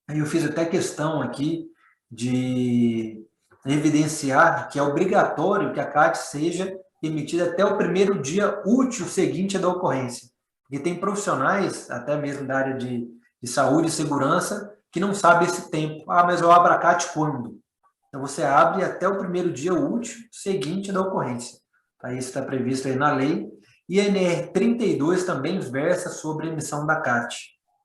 Aí eu fiz até questão aqui de evidenciar que é obrigatório que a CAT seja emitida até o primeiro dia útil seguinte da ocorrência. Porque tem profissionais, até mesmo da área de saúde e segurança, que não sabem esse tempo. Ah, mas eu abro a CAT quando? Então, você abre até o primeiro dia útil seguinte da ocorrência. Tá? Isso está previsto aí na lei. E a NR 32 também versa sobre a emissão da CAT.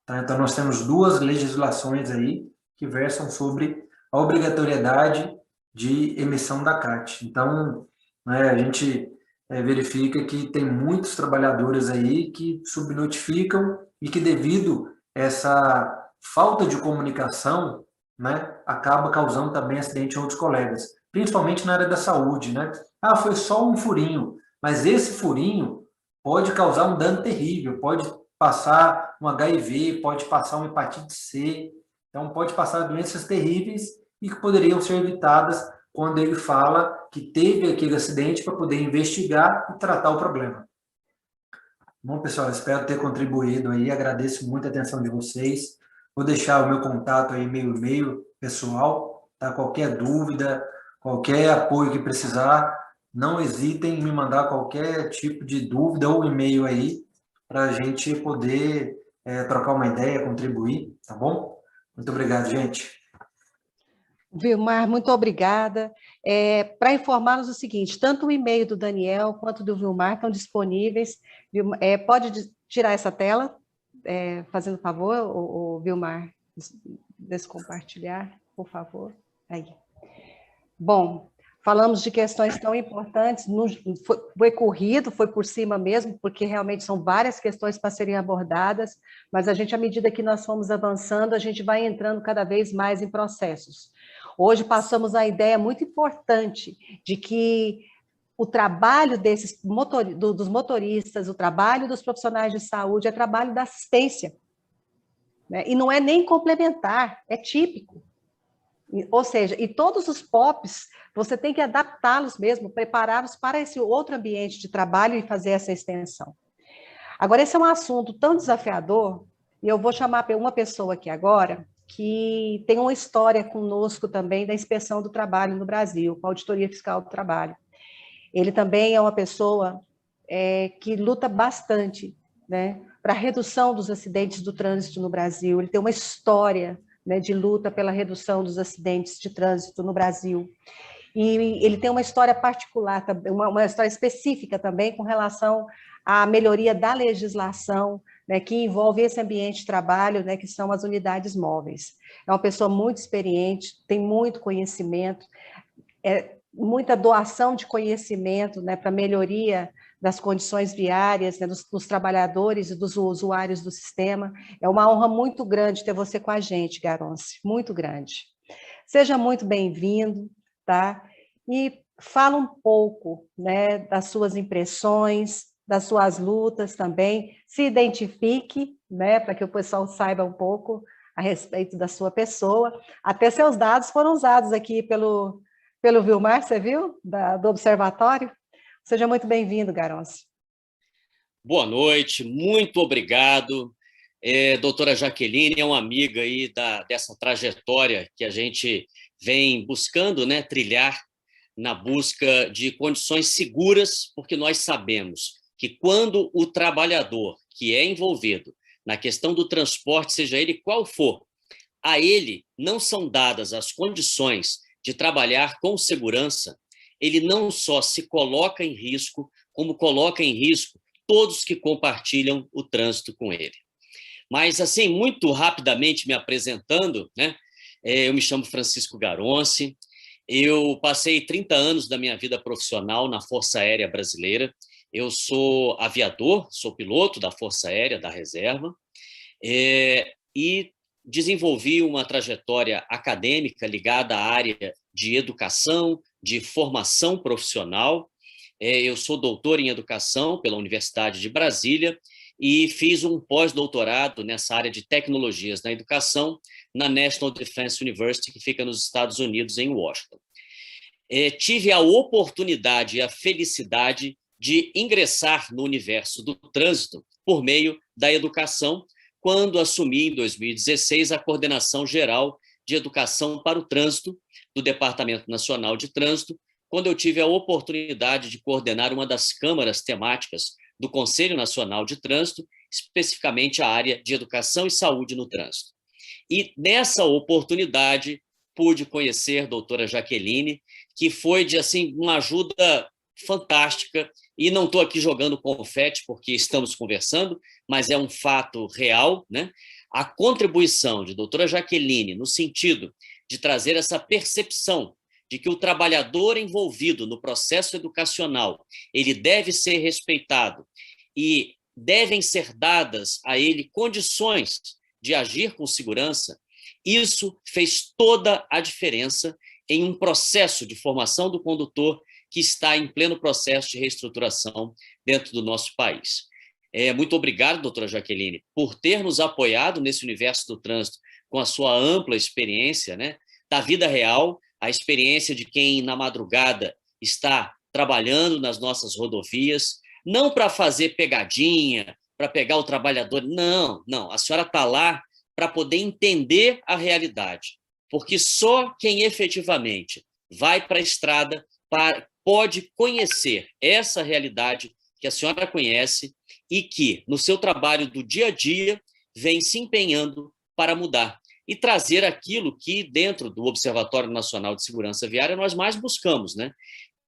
Tá? Então, nós temos duas legislações aí que versam sobre a obrigatoriedade de emissão da CAT. Então, né, a gente verifica que tem muitos trabalhadores aí que subnotificam e que, devido a essa falta de comunicação, né, acaba causando também acidente em outros colegas, principalmente na área da saúde, né? Ah, foi só um furinho, mas esse furinho pode causar um dano terrível, pode passar um HIV, pode passar uma hepatite C, então pode passar doenças terríveis e que poderiam ser evitadas quando ele fala que teve aquele acidente para poder investigar e tratar o problema. Bom, pessoal, espero ter contribuído aí, agradeço muito a atenção de vocês. Vou deixar o meu contato aí, e-mail pessoal, tá? Qualquer dúvida, qualquer apoio que precisar, não hesitem em me mandar qualquer tipo de dúvida ou e-mail aí, para a gente poder trocar uma ideia, contribuir, tá bom? Muito obrigado, gente. Vilmar, muito obrigada. Para informarmos o seguinte, tanto o e-mail do Daniel quanto do Vilmar estão disponíveis. Pode tirar essa tela, fazendo favor, o Vilmar, descompartilhar, por favor. Aí. Bom, falamos de questões tão importantes, foi corrido, foi por cima mesmo, porque realmente são várias questões para serem abordadas, mas a gente, à medida que nós fomos avançando, a gente vai entrando cada vez mais em processos. Hoje passamos a ideia muito importante de que o trabalho dos motoristas, o trabalho dos profissionais de saúde é trabalho da assistência, né? E não é nem complementar, é típico. Ou seja, e todos os POPs, você tem que adaptá-los mesmo, prepará-los para esse outro ambiente de trabalho e fazer essa extensão. Agora, esse é um assunto tão desafiador, e eu vou chamar uma pessoa aqui agora, que tem uma história conosco também da inspeção do trabalho no Brasil, com a Auditoria Fiscal do Trabalho. Ele também é uma pessoa que luta bastante, né, para a redução dos acidentes do trânsito no Brasil. Ele tem uma história, né, de luta pela redução dos acidentes de trânsito no Brasil. E ele tem uma história particular, uma história específica também com relação à melhoria da legislação, né, que envolve esse ambiente de trabalho, né, que são as unidades móveis. É uma pessoa muito experiente, tem muito conhecimento, muita doação de conhecimento, né, para melhoria das condições viárias, né, dos trabalhadores e dos usuários do sistema. É uma honra muito grande ter você com a gente, Garonce, muito grande. Seja muito bem-vindo, tá? E fala um pouco, né, das suas impressões, das suas lutas também, se identifique, né, para que o pessoal saiba um pouco a respeito da sua pessoa. Até seus dados foram usados aqui pelo Vilmar, você viu? Do Observatório. Seja muito bem-vindo, Garonce. Boa noite, muito obrigado. Doutora Jaqueline é uma amiga aí dessa trajetória que a gente vem buscando, né, trilhar na busca de condições seguras, porque nós sabemos que quando o trabalhador que é envolvido na questão do transporte, seja ele qual for, a ele não são dadas as condições de trabalhar com segurança, ele não só se coloca em risco, como coloca em risco todos que compartilham o trânsito com ele. Mas, assim, muito rapidamente me apresentando, né, eu me chamo Francisco Garonce, eu passei 30 anos da minha vida profissional na Força Aérea Brasileira, eu sou aviador, sou piloto da Força Aérea, da Reserva, e desenvolvi uma trajetória acadêmica ligada à área de educação, de formação profissional. Eu sou doutor em educação pela Universidade de Brasília e fiz um pós-doutorado nessa área de tecnologias na educação na National Defense University, que fica nos Estados Unidos, em Washington. Tive a oportunidade e a felicidade de ingressar no universo do trânsito por meio da educação, quando assumi, em 2016, a coordenação geral de educação para o trânsito do Departamento Nacional de Trânsito, quando eu tive a oportunidade de coordenar uma das câmaras temáticas do Conselho Nacional de Trânsito, especificamente a área de educação e saúde no trânsito. E nessa oportunidade pude conhecer a doutora Jaqueline, que foi de assim uma ajuda fantástica, e não estou aqui jogando confete porque estamos conversando, mas é um fato real, né? A contribuição de doutora Jaqueline no sentido de trazer essa percepção de que o trabalhador envolvido no processo educacional, ele deve ser respeitado e devem ser dadas a ele condições de agir com segurança, isso fez toda a diferença em um processo de formação do condutor que está em pleno processo de reestruturação dentro do nosso país. Muito obrigado, doutora Jaqueline, por ter nos apoiado nesse universo do trânsito com a sua ampla experiência, né, da vida real, a experiência de quem, na madrugada, está trabalhando nas nossas rodovias, não para fazer pegadinha, para pegar o trabalhador, não, a senhora está lá para poder entender a realidade, porque só quem efetivamente vai para a estrada pode conhecer essa realidade que a senhora conhece e que, no seu trabalho do dia a dia, vem se empenhando para mudar e trazer aquilo que, dentro do Observatório Nacional de Segurança Viária, nós mais buscamos, né?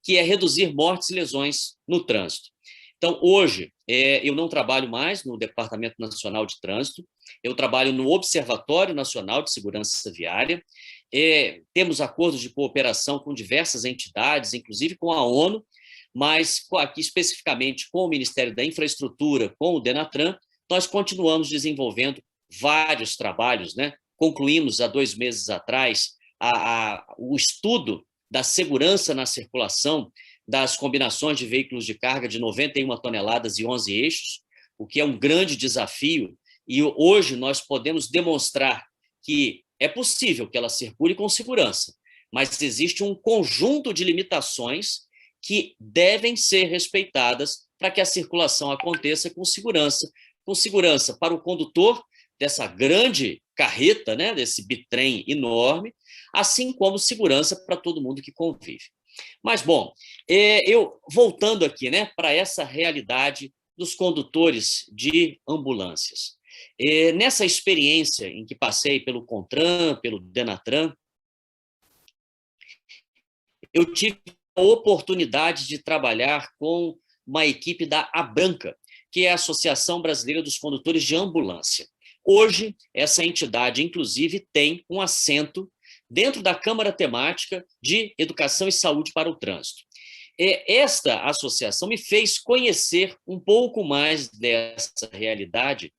Que é reduzir mortes e lesões no trânsito. Então, hoje, eu não trabalho mais no Departamento Nacional de Trânsito, eu trabalho no Observatório Nacional de Segurança Viária, temos acordos de cooperação com diversas entidades, inclusive com a ONU, mas aqui especificamente com o Ministério da Infraestrutura, com o Denatran, nós continuamos desenvolvendo vários trabalhos, né? Concluímos há 2 meses atrás o estudo da segurança na circulação das combinações de veículos de carga de 91 toneladas e 11 eixos, o que é um grande desafio, e hoje nós podemos demonstrar que é possível que ela circule com segurança, mas existe um conjunto de limitações que devem ser respeitadas para que a circulação aconteça com segurança para o condutor dessa grande carreta, né, desse bitrem enorme, assim como segurança para todo mundo que convive. Mas, bom, eu voltando aqui, né, para essa realidade dos condutores de ambulâncias. Nessa experiência em que passei pelo CONTRAN, pelo Denatran, eu tive a oportunidade de trabalhar com uma equipe da Abranca, que é a Associação Brasileira dos Condutores de Ambulância. Hoje, essa entidade, inclusive, tem um assento dentro da Câmara Temática de Educação e Saúde para o Trânsito. Esta associação me fez conhecer um pouco mais dessa realidade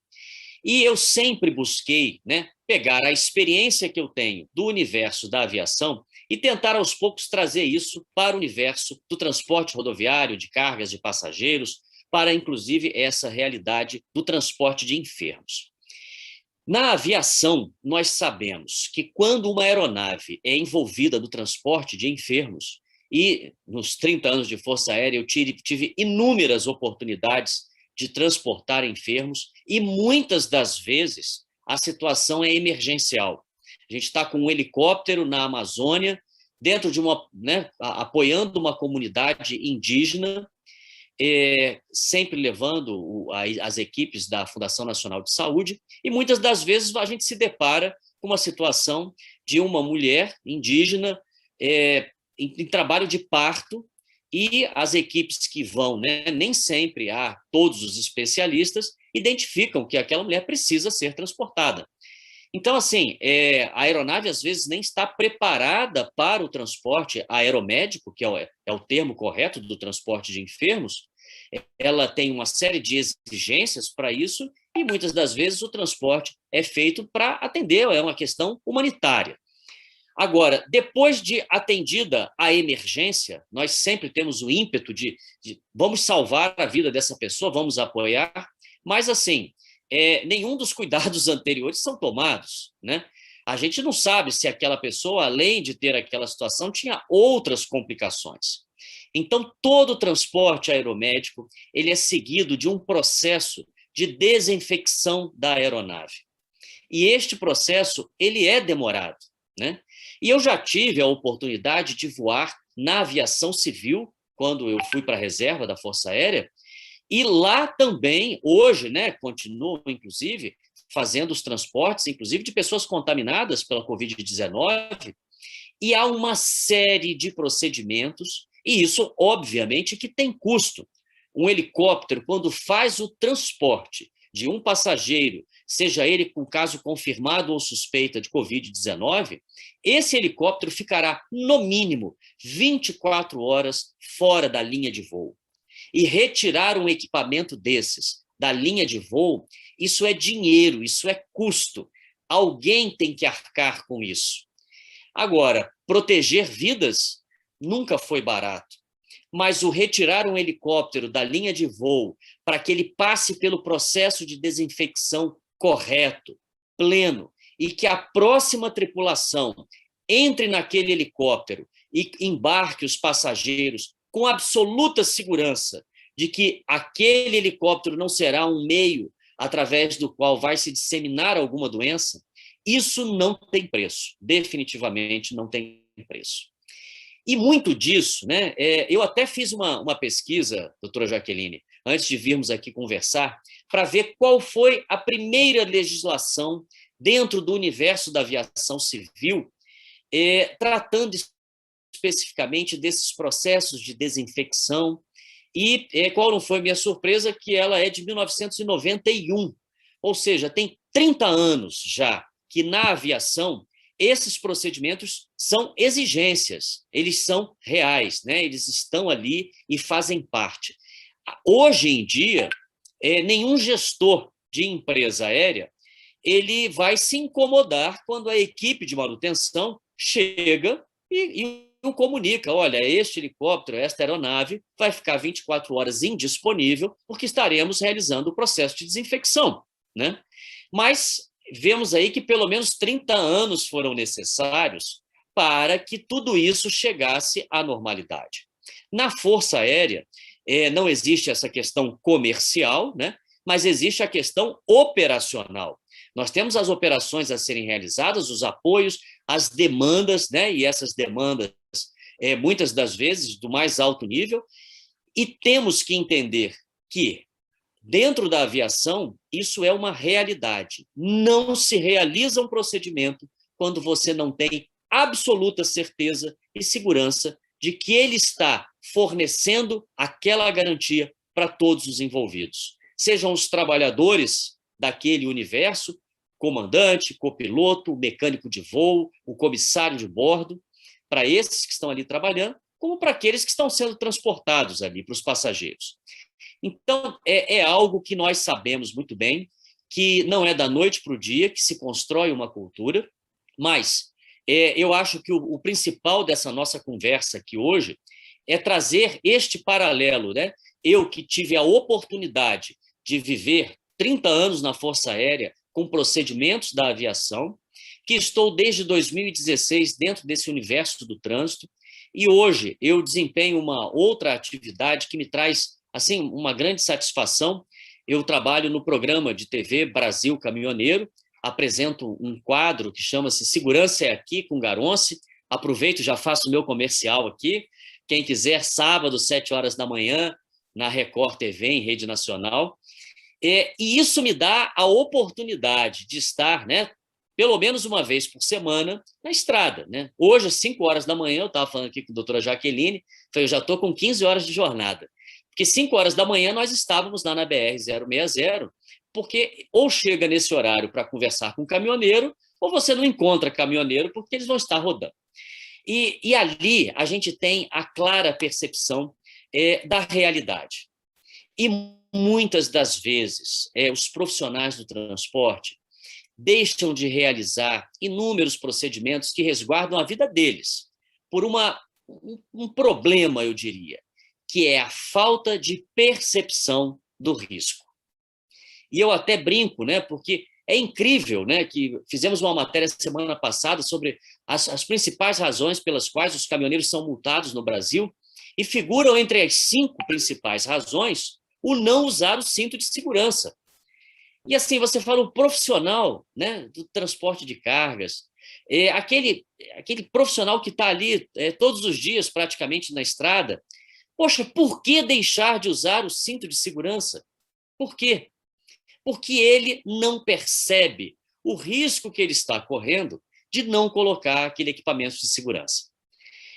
e eu sempre busquei, né, pegar a experiência que eu tenho do universo da aviação e tentar, aos poucos, trazer isso para o universo do transporte rodoviário, de cargas de passageiros, para, inclusive, essa realidade do transporte de enfermos. Na aviação, nós sabemos que quando uma aeronave é envolvida no transporte de enfermos, e nos 30 anos de Força Aérea eu tive inúmeras oportunidades de transportar enfermos, e muitas das vezes a situação é emergencial. A gente está com um helicóptero na Amazônia, dentro de apoiando uma comunidade indígena, sempre levando as equipes da Fundação Nacional de Saúde, e muitas das vezes a gente se depara com uma situação de uma mulher indígena em trabalho de parto, e as equipes que vão, né, nem sempre há todos os especialistas, identificam que aquela mulher precisa ser transportada. Então, assim, a aeronave às vezes nem está preparada para o transporte aeromédico, que é o termo correto do transporte de enfermos. Ela tem uma série de exigências para isso, e muitas das vezes o transporte é feito para atender, é uma questão humanitária. Agora, depois de atendida a emergência, nós sempre temos o ímpeto de vamos salvar a vida dessa pessoa, vamos apoiar, mas assim, nenhum dos cuidados anteriores são tomados, né? A gente não sabe se aquela pessoa, além de ter aquela situação, tinha outras complicações. Então, todo o transporte aeromédico ele é seguido de um processo de desinfecção da aeronave. E este processo ele é demorado, né? E eu já tive a oportunidade de voar na aviação civil, quando eu fui para a reserva da Força Aérea, e lá também, hoje, né, continuo, inclusive, fazendo os transportes, inclusive de pessoas contaminadas pela Covid-19, e há uma série de procedimentos, e isso, obviamente, que tem custo. Um helicóptero, quando faz o transporte de um passageiro, seja ele com caso confirmado ou suspeita de Covid-19, esse helicóptero ficará, no mínimo, 24 horas fora da linha de voo. E retirar um equipamento desses da linha de voo, isso é dinheiro, isso é custo. Alguém tem que arcar com isso. Agora, proteger vidas nunca foi barato. Mas o retirar um helicóptero da linha de voo para que ele passe pelo processo de desinfecção correto, pleno, e que a próxima tripulação entre naquele helicóptero e embarque os passageiros com absoluta segurança de que aquele helicóptero não será um meio através do qual vai se disseminar alguma doença, isso não tem preço, definitivamente não tem preço. E muito disso, né? Eu até fiz uma pesquisa, doutora Jaqueline, antes de virmos aqui conversar, para ver qual foi a primeira legislação dentro do universo da aviação civil, tratando especificamente desses processos de desinfecção. E qual não foi minha surpresa, que ela é de 1991, ou seja, tem 30 anos já que na aviação esses procedimentos são exigências, eles são reais, né? Eles estão ali e fazem parte. Hoje em dia, nenhum gestor de empresa aérea ele vai se incomodar quando a equipe de manutenção chega e o comunica, olha, este helicóptero, esta aeronave vai ficar 24 horas indisponível porque estaremos realizando o processo de desinfecção, né? Mas vemos aí que pelo menos 30 anos foram necessários para que tudo isso chegasse à normalidade. Na Força Aérea, não existe essa questão comercial, né? Mas existe a questão operacional. Nós temos as operações a serem realizadas, os apoios, as demandas, né? E essas demandas, muitas das vezes, do mais alto nível, e temos que entender que, dentro da aviação, isso é uma realidade. Não se realiza um procedimento quando você não tem absoluta certeza e segurança de que ele está fornecendo aquela garantia para todos os envolvidos. Sejam os trabalhadores daquele universo, comandante, copiloto, mecânico de voo, o comissário de bordo, para esses que estão ali trabalhando, como para aqueles que estão sendo transportados ali, para os passageiros. Então, é algo que nós sabemos muito bem, que não é da noite para o dia que se constrói uma cultura, mas eu acho que o principal dessa nossa conversa aqui hoje é trazer este paralelo, né? Eu que tive a oportunidade de viver 30 anos na Força Aérea com procedimentos da aviação, que estou desde 2016 dentro desse universo do trânsito, e hoje eu desempenho uma outra atividade que me traz assim uma grande satisfação. Eu trabalho no programa de TV Brasil Caminhoneiro, apresento um quadro que chama-se Segurança é Aqui, com Garonce. Aproveito e já faço o meu comercial aqui. Quem quiser, sábado, 7 horas da manhã, na Record TV, em rede nacional. E isso me dá a oportunidade de estar, né, pelo menos uma vez por semana, na estrada, né? Hoje, às 5 horas da manhã, eu estava falando aqui com a doutora Jaqueline, eu já estou com 15 horas de jornada. Porque 5 horas da manhã nós estávamos lá na BR-060, porque ou chega nesse horário para conversar com o caminhoneiro, ou você não encontra caminhoneiro porque eles vão estar rodando. E ali a gente tem a clara percepção da realidade. E muitas das vezes, os profissionais do transporte deixam de realizar inúmeros procedimentos que resguardam a vida deles por um problema, eu diria, que é a falta de percepção do risco. E eu até brinco, né, porque é incrível, né, que fizemos uma matéria semana passada sobre as principais razões pelas quais os caminhoneiros são multados no Brasil, e figuram entre as 5 principais razões o não usar o cinto de segurança. E assim, você fala, o profissional, né, do transporte de cargas, aquele profissional que está ali todos os dias praticamente na estrada, poxa, por que deixar de usar o cinto de segurança? Por quê? Porque ele não percebe o risco que ele está correndo de não colocar aquele equipamento de segurança.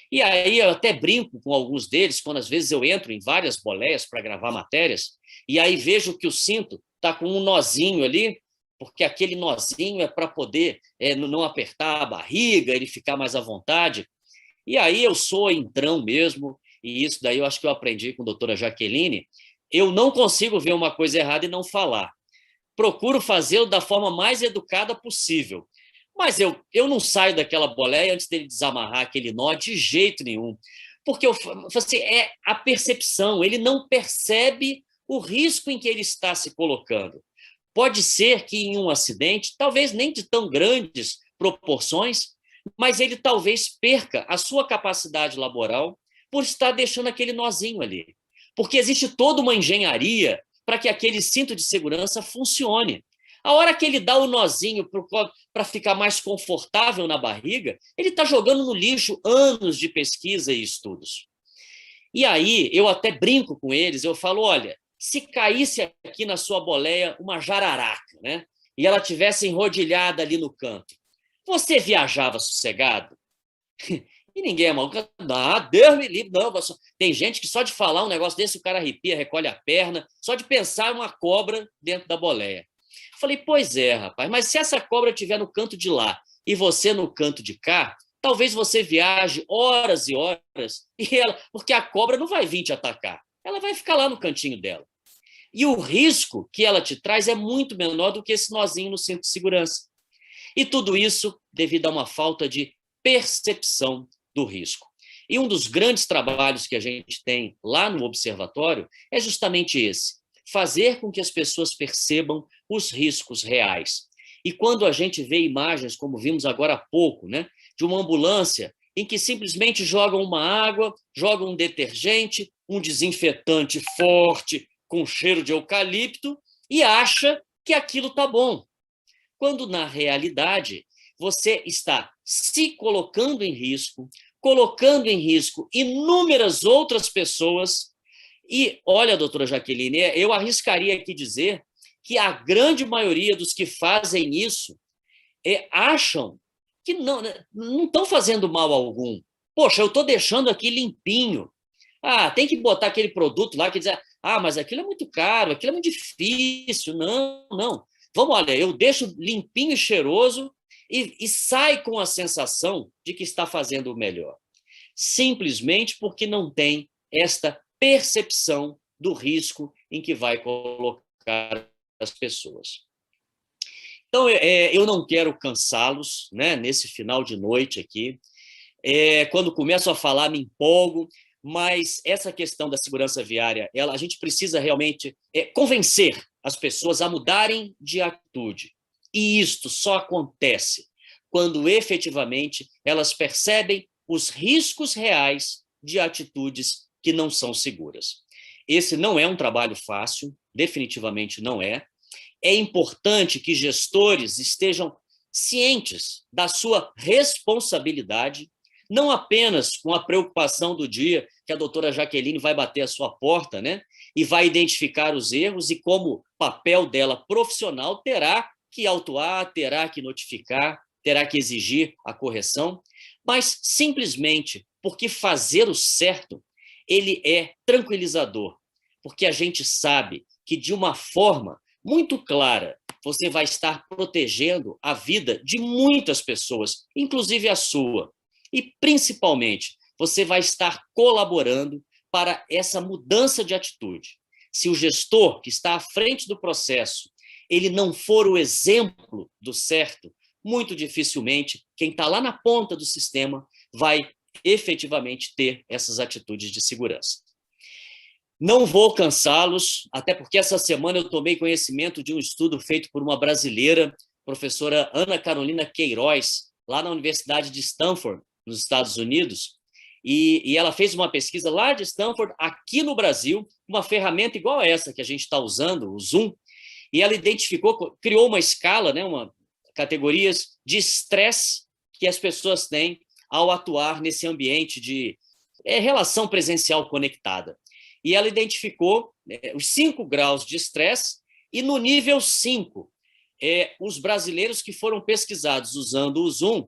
E aí eu até brinco com alguns deles, quando às vezes eu entro em várias boleias para gravar matérias, e aí vejo que o cinto está com um nozinho ali, porque aquele nozinho é para poder não apertar a barriga, ele ficar mais à vontade. E aí eu sou entrão mesmo, e isso daí eu acho que eu aprendi com a doutora Jaqueline, eu não consigo ver uma coisa errada e não falar. Procuro fazê-lo da forma mais educada possível. Mas eu não saio daquela boleia antes dele desamarrar aquele nó de jeito nenhum. Porque assim, é a percepção, ele não percebe o risco em que ele está se colocando. Pode ser que em um acidente, talvez nem de tão grandes proporções, mas ele talvez perca a sua capacidade laboral por estar deixando aquele nozinho ali. Porque existe toda uma engenharia para que aquele cinto de segurança funcione. A hora que ele dá o nozinho para ficar mais confortável na barriga, ele está jogando no lixo anos de pesquisa e estudos. E aí, eu até brinco com eles, eu falo, olha, se caísse aqui na sua boleia uma jararaca, né, e ela tivesse enrodilhada ali no canto, você viajava sossegado? E ninguém é maluco. Ah, Deus me livre, não. Tem gente que só de falar um negócio desse, o cara arrepia, recolhe a perna, só de pensar uma cobra dentro da boleia. Falei, pois é, rapaz, mas se essa cobra estiver no canto de lá e você no canto de cá, talvez você viaje horas e horas, porque a cobra não vai vir te atacar, ela vai ficar lá no cantinho dela. E o risco que ela te traz é muito menor do que esse nozinho no cinto de segurança. E tudo isso devido a uma falta de percepção do risco. E um dos grandes trabalhos que a gente tem lá no observatório é justamente esse, fazer com que as pessoas percebam os riscos reais. E quando a gente vê imagens, como vimos agora há pouco, né, de uma ambulância em que simplesmente jogam uma água, jogam um detergente, um desinfetante forte, com cheiro de eucalipto, e acha que aquilo está bom. Quando, na realidade, você está se colocando em risco inúmeras outras pessoas. E, olha, doutora Jaqueline, eu arriscaria aqui dizer que a grande maioria dos que fazem isso acham que não estão fazendo mal algum. Poxa, eu estou deixando aqui limpinho. Ah, tem que botar aquele produto lá que diz, mas aquilo é muito caro, aquilo é muito difícil. Não. Vamos, olha, eu deixo limpinho e cheiroso e sai com a sensação de que está fazendo o melhor. Simplesmente porque não tem esta percepção do risco em que vai colocar as pessoas. Então, eu não quero cansá-los, né, nesse final de noite aqui. Quando começo a falar, me empolgo, mas essa questão da segurança viária, a gente precisa realmente convencer as pessoas a mudarem de atitude. E isto só acontece quando efetivamente elas percebem os riscos reais de atitudes que não são seguras. Esse não é um trabalho fácil, definitivamente não é. É importante que gestores estejam cientes da sua responsabilidade, não apenas com a preocupação do dia que a doutora Jaqueline vai bater a sua porta, né, e vai identificar os erros e como papel dela profissional terá que autuar, terá que notificar, terá que exigir a correção, mas simplesmente porque fazer o certo, ele é tranquilizador, porque a gente sabe que de uma forma muito clara você vai estar protegendo a vida de muitas pessoas, inclusive a sua, e principalmente você vai estar colaborando para essa mudança de atitude. se o gestor que está à frente do processo, ele não for o exemplo do certo, muito dificilmente quem está lá na ponta do sistema vai efetivamente ter essas atitudes de segurança. Não vou cansá-los, até porque essa semana eu tomei conhecimento de um estudo feito por uma brasileira, professora Ana Carolina Queiroz, lá na Universidade de Stanford, nos Estados Unidos, e ela fez uma pesquisa lá de Stanford, aqui no Brasil, uma ferramenta igual a essa que a gente está usando, o Zoom, e ela identificou, criou uma escala, né, categorias de estresse que as pessoas têm ao atuar nesse ambiente de relação presencial conectada. E ela identificou os 5 graus de estresse, e no nível 5, os brasileiros que foram pesquisados usando o Zoom,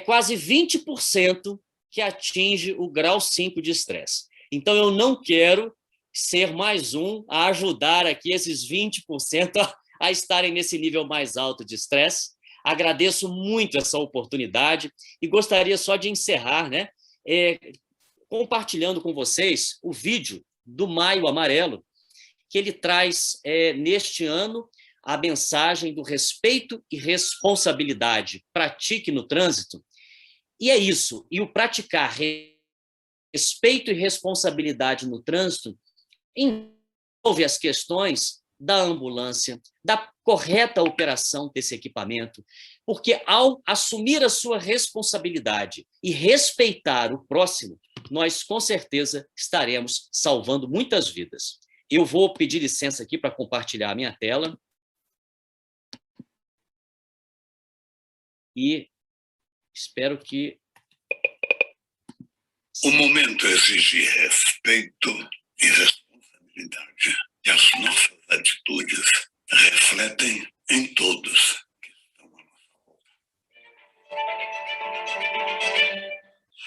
quase 20% que atinge o grau 5 de estresse. Então, eu não quero ser mais um a ajudar aqui esses 20% a estarem nesse nível mais alto de estresse. Agradeço muito essa oportunidade e gostaria só de encerrar, né, compartilhando com vocês o vídeo do Maio Amarelo, que ele traz, neste ano, a mensagem do respeito e responsabilidade. Pratique no trânsito. E é isso. E o praticar respeito e responsabilidade no trânsito envolve as questões da ambulância, da correta operação desse equipamento, porque ao assumir a sua responsabilidade e respeitar o próximo, nós com certeza estaremos salvando muitas vidas. Eu vou pedir licença aqui para compartilhar a minha tela. E espero que... O momento exige respeito e responsabilidade. E as nossas atitudes refletem em todos que estão à nossa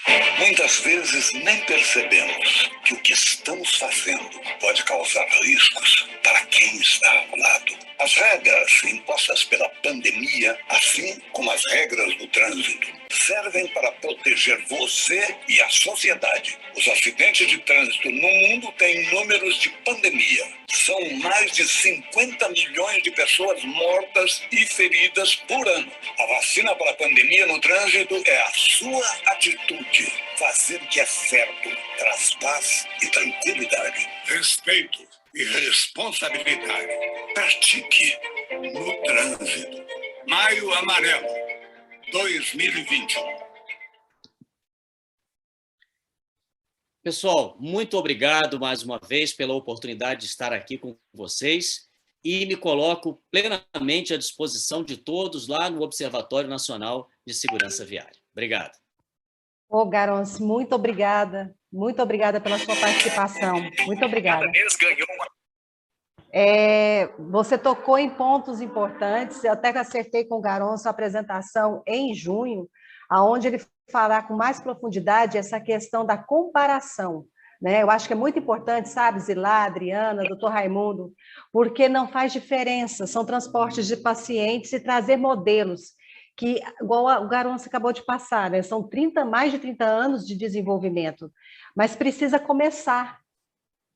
volta. Muitas vezes nem percebemos que o que estamos fazendo pode causar riscos para quem está ao lado. As regras impostas pela pandemia, assim como as regras do trânsito, servem para proteger você e a sociedade. Os acidentes de trânsito no mundo têm números de pandemia. São mais de 50 milhões de pessoas mortas e feridas por ano. A vacina para a pandemia no trânsito é a sua atitude. Fazer o que é certo traz paz e tranquilidade. Respeito e responsabilidade. Pratique no trânsito. Maio Amarelo 2021. Pessoal, muito obrigado mais uma vez pela oportunidade de estar aqui com vocês e me coloco plenamente à disposição de todos lá no Observatório Nacional de Segurança Viária. Obrigado. Garons, muito obrigada pela sua participação. Muito obrigada. Você tocou em pontos importantes, eu até acertei com o Garons sua apresentação em junho, onde ele falará com mais profundidade essa questão da comparação, né? Eu acho que é muito importante, sabe, Zilá, Adriana, doutor Raimundo, porque não faz diferença, são transportes de pacientes e trazer modelos, que, igual o Garons acabou de passar, né? São mais de 30 anos de desenvolvimento, mas precisa começar,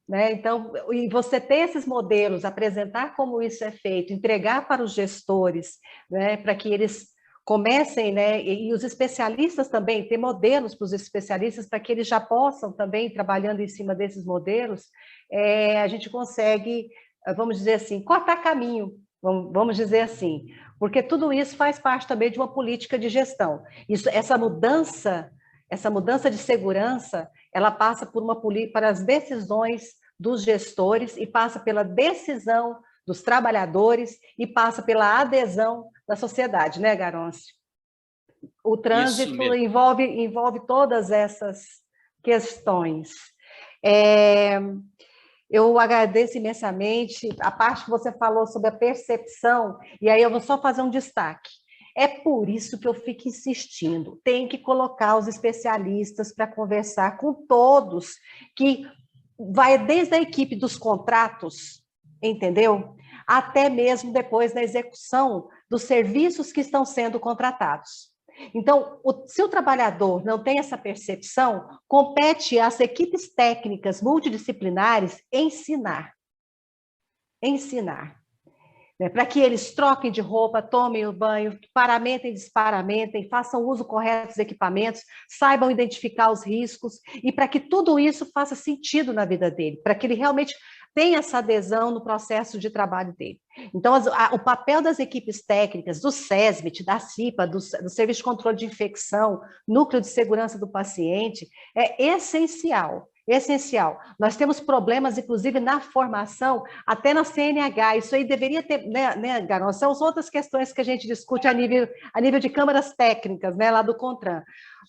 né? Então, e você ter esses modelos, apresentar como isso é feito, entregar para os gestores, né, para que eles comecem, né, e os especialistas também, ter modelos para os especialistas, para que eles já possam também, trabalhando em cima desses modelos, a gente consegue, vamos dizer assim, cortar caminho, vamos dizer assim, porque tudo isso faz parte também de uma política de gestão. Essa mudança de segurança, ela passa para as decisões dos gestores e passa pela decisão dos trabalhadores e passa pela adesão da sociedade, né, Garons? O trânsito envolve todas essas questões. Eu agradeço imensamente a parte que você falou sobre a percepção, e aí eu vou só fazer um destaque. É por isso que eu fico insistindo, tem que colocar os especialistas para conversar com todos, que vai desde a equipe dos contratos, entendeu? Até mesmo depois da execução dos serviços que estão sendo contratados. Então, se o trabalhador não tem essa percepção, compete às equipes técnicas multidisciplinares ensinar. ensinar. Para que eles troquem de roupa, tomem o banho, paramentem, desparamentem, façam uso correto dos equipamentos, saibam identificar os riscos, e para que tudo isso faça sentido na vida dele, para que ele realmente tenha essa adesão no processo de trabalho dele. Então, o papel das equipes técnicas, do SESMIT, da CIPA, do Serviço de Controle de Infecção, Núcleo de Segurança do Paciente, é essencial. Essencial. Nós temos problemas, inclusive, na formação, até na CNH. Isso aí deveria ter, né, Garon? São as outras questões que a gente discute a nível de câmaras técnicas, né, lá do CONTRAN.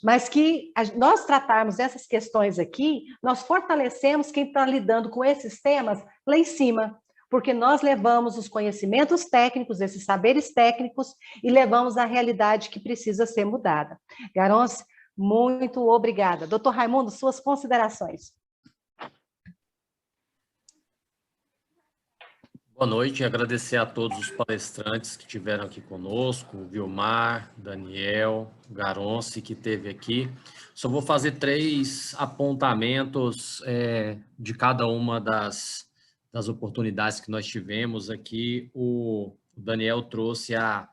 Mas que nós tratarmos essas questões aqui, nós fortalecemos quem está lidando com esses temas lá em cima, porque nós levamos os conhecimentos técnicos, esses saberes técnicos, e levamos a realidade que precisa ser mudada. Garonce, muito obrigada. Doutor Raimundo, suas considerações. Boa noite, agradecer a todos os palestrantes que estiveram aqui conosco, o Vilmar, Daniel, o Garonce, que esteve aqui. Só vou fazer 3 apontamentos de cada uma das oportunidades que nós tivemos aqui. O Daniel trouxe a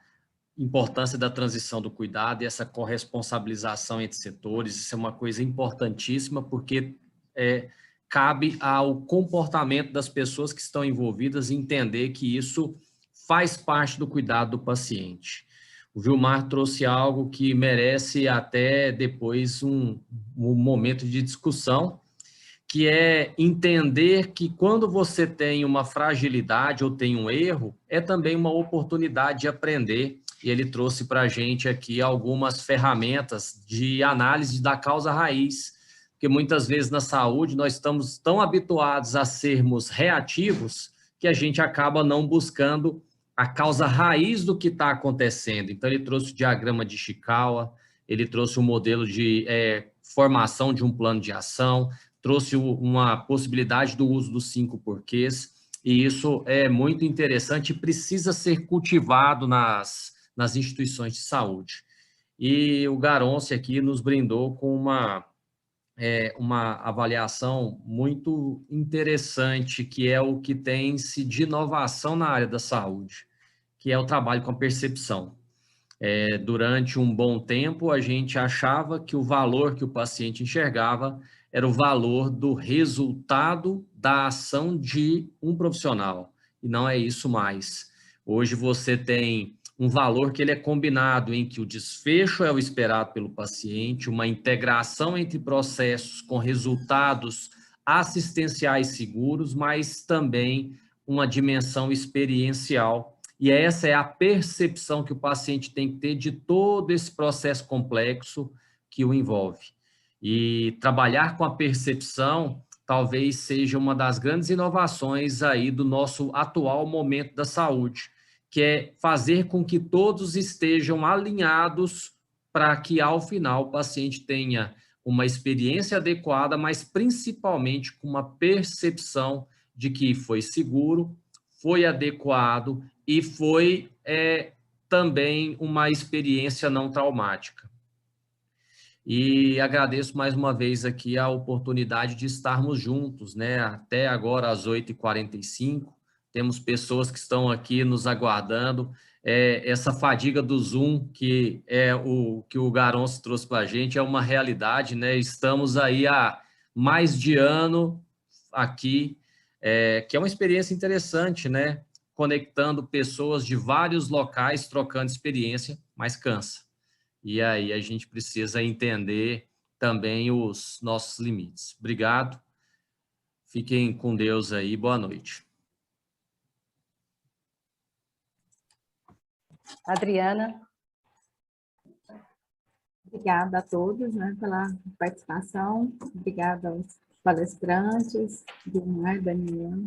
importância da transição do cuidado e essa corresponsabilização entre setores. Isso é uma coisa importantíssima, porque cabe ao comportamento das pessoas que estão envolvidas entender que isso faz parte do cuidado do paciente. O Vilmar trouxe algo que merece até depois um momento de discussão, que é entender que quando você tem uma fragilidade ou tem um erro, é também uma oportunidade de aprender. E ele trouxe para a gente aqui algumas ferramentas de análise da causa raiz, porque muitas vezes na saúde nós estamos tão habituados a sermos reativos que a gente acaba não buscando a causa raiz do que está acontecendo. Então ele trouxe o diagrama de Ishikawa, ele trouxe um modelo de formação de um plano de ação, trouxe uma possibilidade do uso dos 5 porquês, e isso é muito interessante e precisa ser cultivado nas instituições de saúde. E o Garonce aqui nos brindou com uma avaliação muito interessante, que é o que tem-se de inovação na área da saúde, que é o trabalho com a percepção. Durante um bom tempo, a gente achava que o valor que o paciente enxergava era o valor do resultado da ação de um profissional, e não é isso mais. Hoje você tem um valor que ele é combinado, em que o desfecho é o esperado pelo paciente, uma integração entre processos com resultados assistenciais seguros, mas também uma dimensão experiencial. E essa é a percepção que o paciente tem que ter de todo esse processo complexo que o envolve. E trabalhar com a percepção talvez seja uma das grandes inovações aí do nosso atual momento da saúde, que é fazer com que todos estejam alinhados para que, ao final, o paciente tenha uma experiência adequada, mas principalmente com uma percepção de que foi seguro, foi adequado e foi também uma experiência não traumática. E agradeço mais uma vez aqui a oportunidade de estarmos juntos, né? Até agora, às 8h45, temos pessoas que estão aqui nos aguardando. Essa fadiga do Zoom, que é o que o Garonce trouxe para a gente, é uma realidade, né? Estamos aí há mais de ano aqui, que é uma experiência interessante, né? Conectando pessoas de vários locais, trocando experiência, mas cansa. E aí a gente precisa entender também os nossos limites. Obrigado. Fiquem com Deus aí. Boa noite. Adriana. Obrigada a todos, né, pela participação. Obrigada aos palestrantes, Vilmar, Daniel,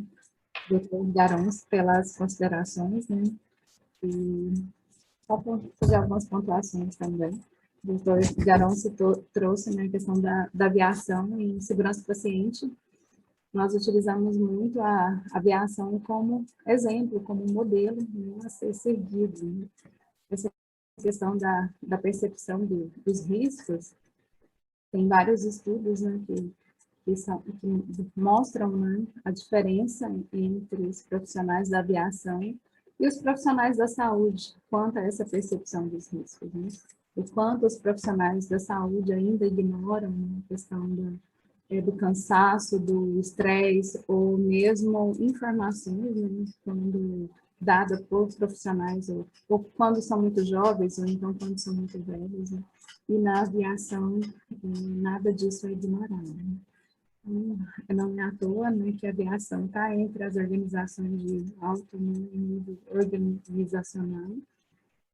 doutor Garonce, pelas considerações, né? E só fazer algumas pontuações também. O doutor Garonce trouxe, né, a questão da aviação em segurança do paciente. Nós utilizamos muito a aviação como exemplo, como modelo, né, a ser seguido. Né? Essa questão da percepção dos riscos, tem vários estudos, né, que mostram, né, a diferença entre os profissionais da aviação e os profissionais da saúde quanto a essa percepção dos riscos, né? O quanto os profissionais da saúde ainda ignoram, né, a questão do cansaço, do estresse, ou mesmo informações, né, quando dada por profissionais, ou quando são muito jovens, ou então quando são muito velhos, né? E na aviação, nada disso é ignorado, né? Não é à toa, né, que a aviação está entre as organizações de alto nível organizacional,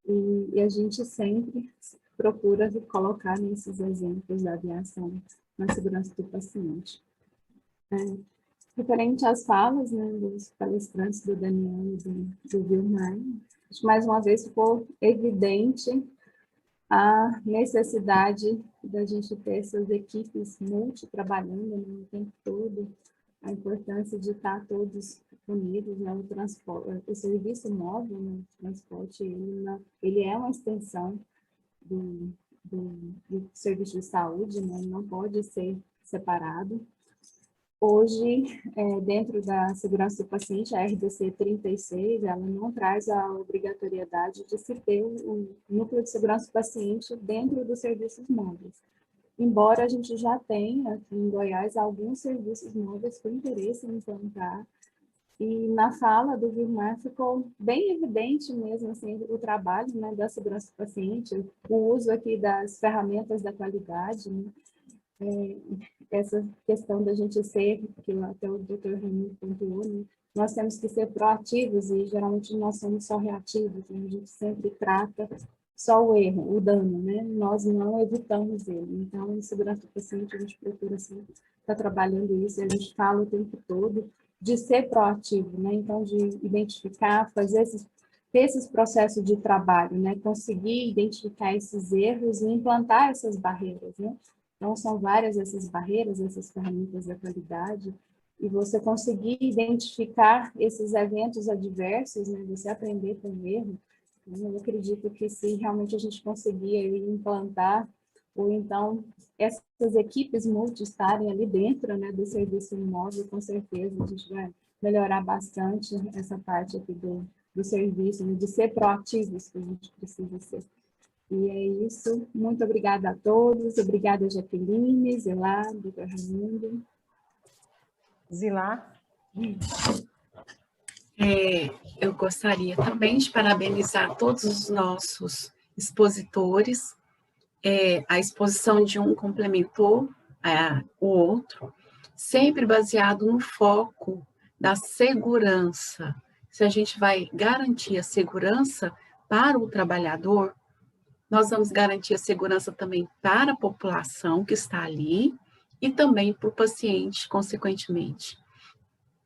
e a gente sempre procura colocar nesses exemplos da aviação na segurança do paciente. Referente às falas, né, dos palestrantes do Daniel e do Vilmar, acho que mais uma vez ficou evidente a necessidade da gente ter essas equipes trabalhando, né, o tempo todo, a importância de estar todos unidos, né, o transporte, o serviço móvel, né, o transporte, ele é uma extensão do serviço de saúde, né, não pode ser separado. Hoje, dentro da segurança do paciente, a RDC 36, ela não traz a obrigatoriedade de se ter o núcleo de segurança do paciente dentro dos serviços móveis. Embora a gente já tenha, aqui em Goiás, alguns serviços móveis com interesse em implantar, e na fala do Vilmar ficou bem evidente mesmo assim, o trabalho, né, da segurança do paciente, o uso aqui das ferramentas da qualidade, né? Essa questão da gente ser, que até o Dr. Raimundo pontuou, né? Nós temos que ser proativos e geralmente nós somos só reativos, né? A gente sempre trata só o erro, o dano, né? Nós não evitamos ele. Então, em segurança do paciente, a gente procura assim, estar trabalhando isso, e a gente fala o tempo todo de ser proativo, né? Então, de identificar, ter esses processos de trabalho, né? Conseguir identificar esses erros e implantar essas barreiras, né? Então, são várias essas barreiras, essas ferramentas da qualidade, e você conseguir identificar esses eventos adversos, né? Você aprender com o erro. Eu acredito que se realmente a gente conseguir implantar, ou então essas equipes multi estarem ali dentro, né, do serviço móvel, com certeza a gente vai melhorar bastante essa parte aqui do serviço, né, de ser proativos que a gente precisa ser. E é isso. Muito obrigada a todos. Obrigada, Jaqueline, Zilar, Dr. Raimundo. Zilar. Eu gostaria também de parabenizar todos os nossos expositores. A exposição de um complementou o outro, sempre baseado no foco da segurança. Se a gente vai garantir a segurança para o trabalhador, nós vamos garantir a segurança também para a população que está ali e também para o paciente, consequentemente.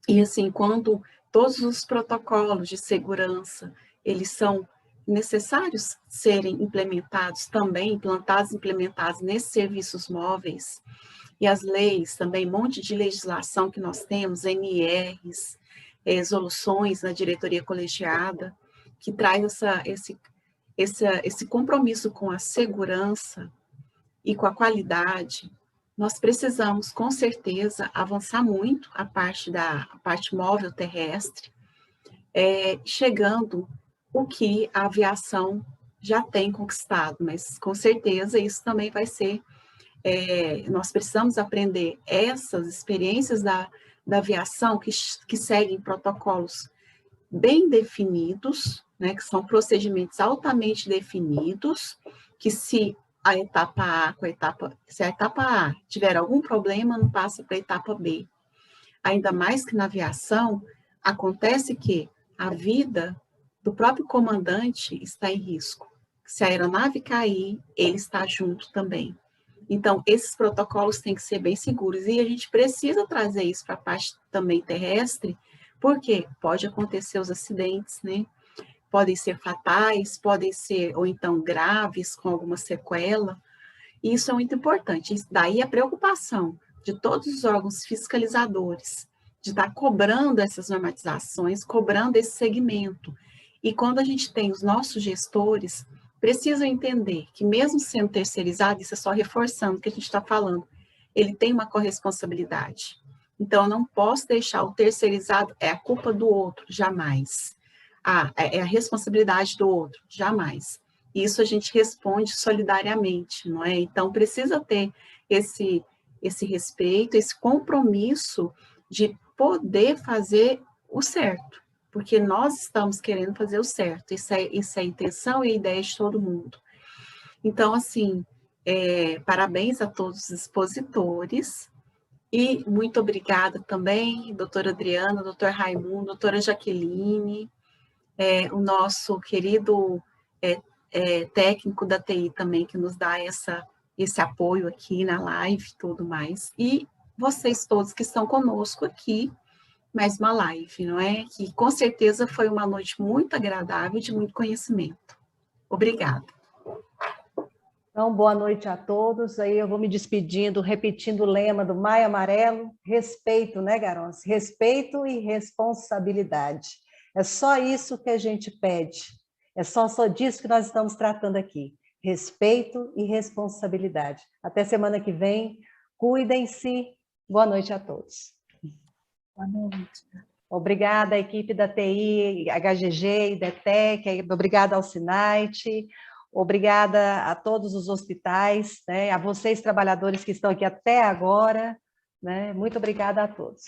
E assim, quando todos os protocolos de segurança, eles são necessários serem implementados também, implantados e implementados nesses serviços móveis, e as leis também, um monte de legislação que nós temos, NRs, resoluções na diretoria colegiada, que traz esse compromisso com a segurança e com a qualidade. Nós precisamos, com certeza, avançar muito a parte móvel terrestre, chegando o que a aviação já tem conquistado, mas com certeza isso também vai ser, nós precisamos aprender essas experiências da aviação que seguem protocolos bem definidos, né, que são procedimentos altamente definidos, que se a etapa A se a etapa A tiver algum problema, não passa para a etapa B. Ainda mais que na aviação, acontece que a vida do próprio comandante está em risco. Se a aeronave cair, ele está junto também. Então, esses protocolos têm que ser bem seguros, e a gente precisa trazer isso para a parte também terrestre, porque pode acontecer os acidentes, né? Podem ser fatais, podem ser, ou então, graves, com alguma sequela, e isso é muito importante. Daí a preocupação de todos os órgãos fiscalizadores, de estar cobrando essas normatizações, cobrando esse segmento. E quando a gente tem os nossos gestores, precisam entender que mesmo sendo terceirizado, isso é só reforçando o que a gente está falando, ele tem uma corresponsabilidade. Então, eu não posso deixar o terceirizado, é a culpa do outro, jamais. É a responsabilidade do outro, jamais. Isso a gente responde solidariamente, não é? Então, precisa ter esse respeito, esse compromisso de poder fazer o certo, porque nós estamos querendo fazer o certo, isso é a intenção e a ideia de todo mundo. Então, assim, parabéns a todos os expositores, e muito obrigada também, doutora Adriana, doutor Raimundo, doutora Jaqueline, o nosso querido técnico da TI também, que nos dá esse apoio aqui na live e tudo mais, e vocês todos que estão conosco aqui, mais uma live, não é? Que com certeza foi uma noite muito agradável, de muito conhecimento. Obrigada. Então, boa noite a todos. Aí eu vou me despedindo, repetindo o lema do Maio Amarelo, respeito, né, Garons? Respeito e responsabilidade. É só isso que a gente pede. É só disso que nós estamos tratando aqui. Respeito e responsabilidade. Até semana que vem. Cuidem-se. Boa noite a todos. Boa noite. Obrigada à equipe da TI, HGG, IDETEC, obrigada ao Sinait, obrigada a todos os hospitais, né, a vocês trabalhadores que estão aqui até agora, né, muito obrigada a todos.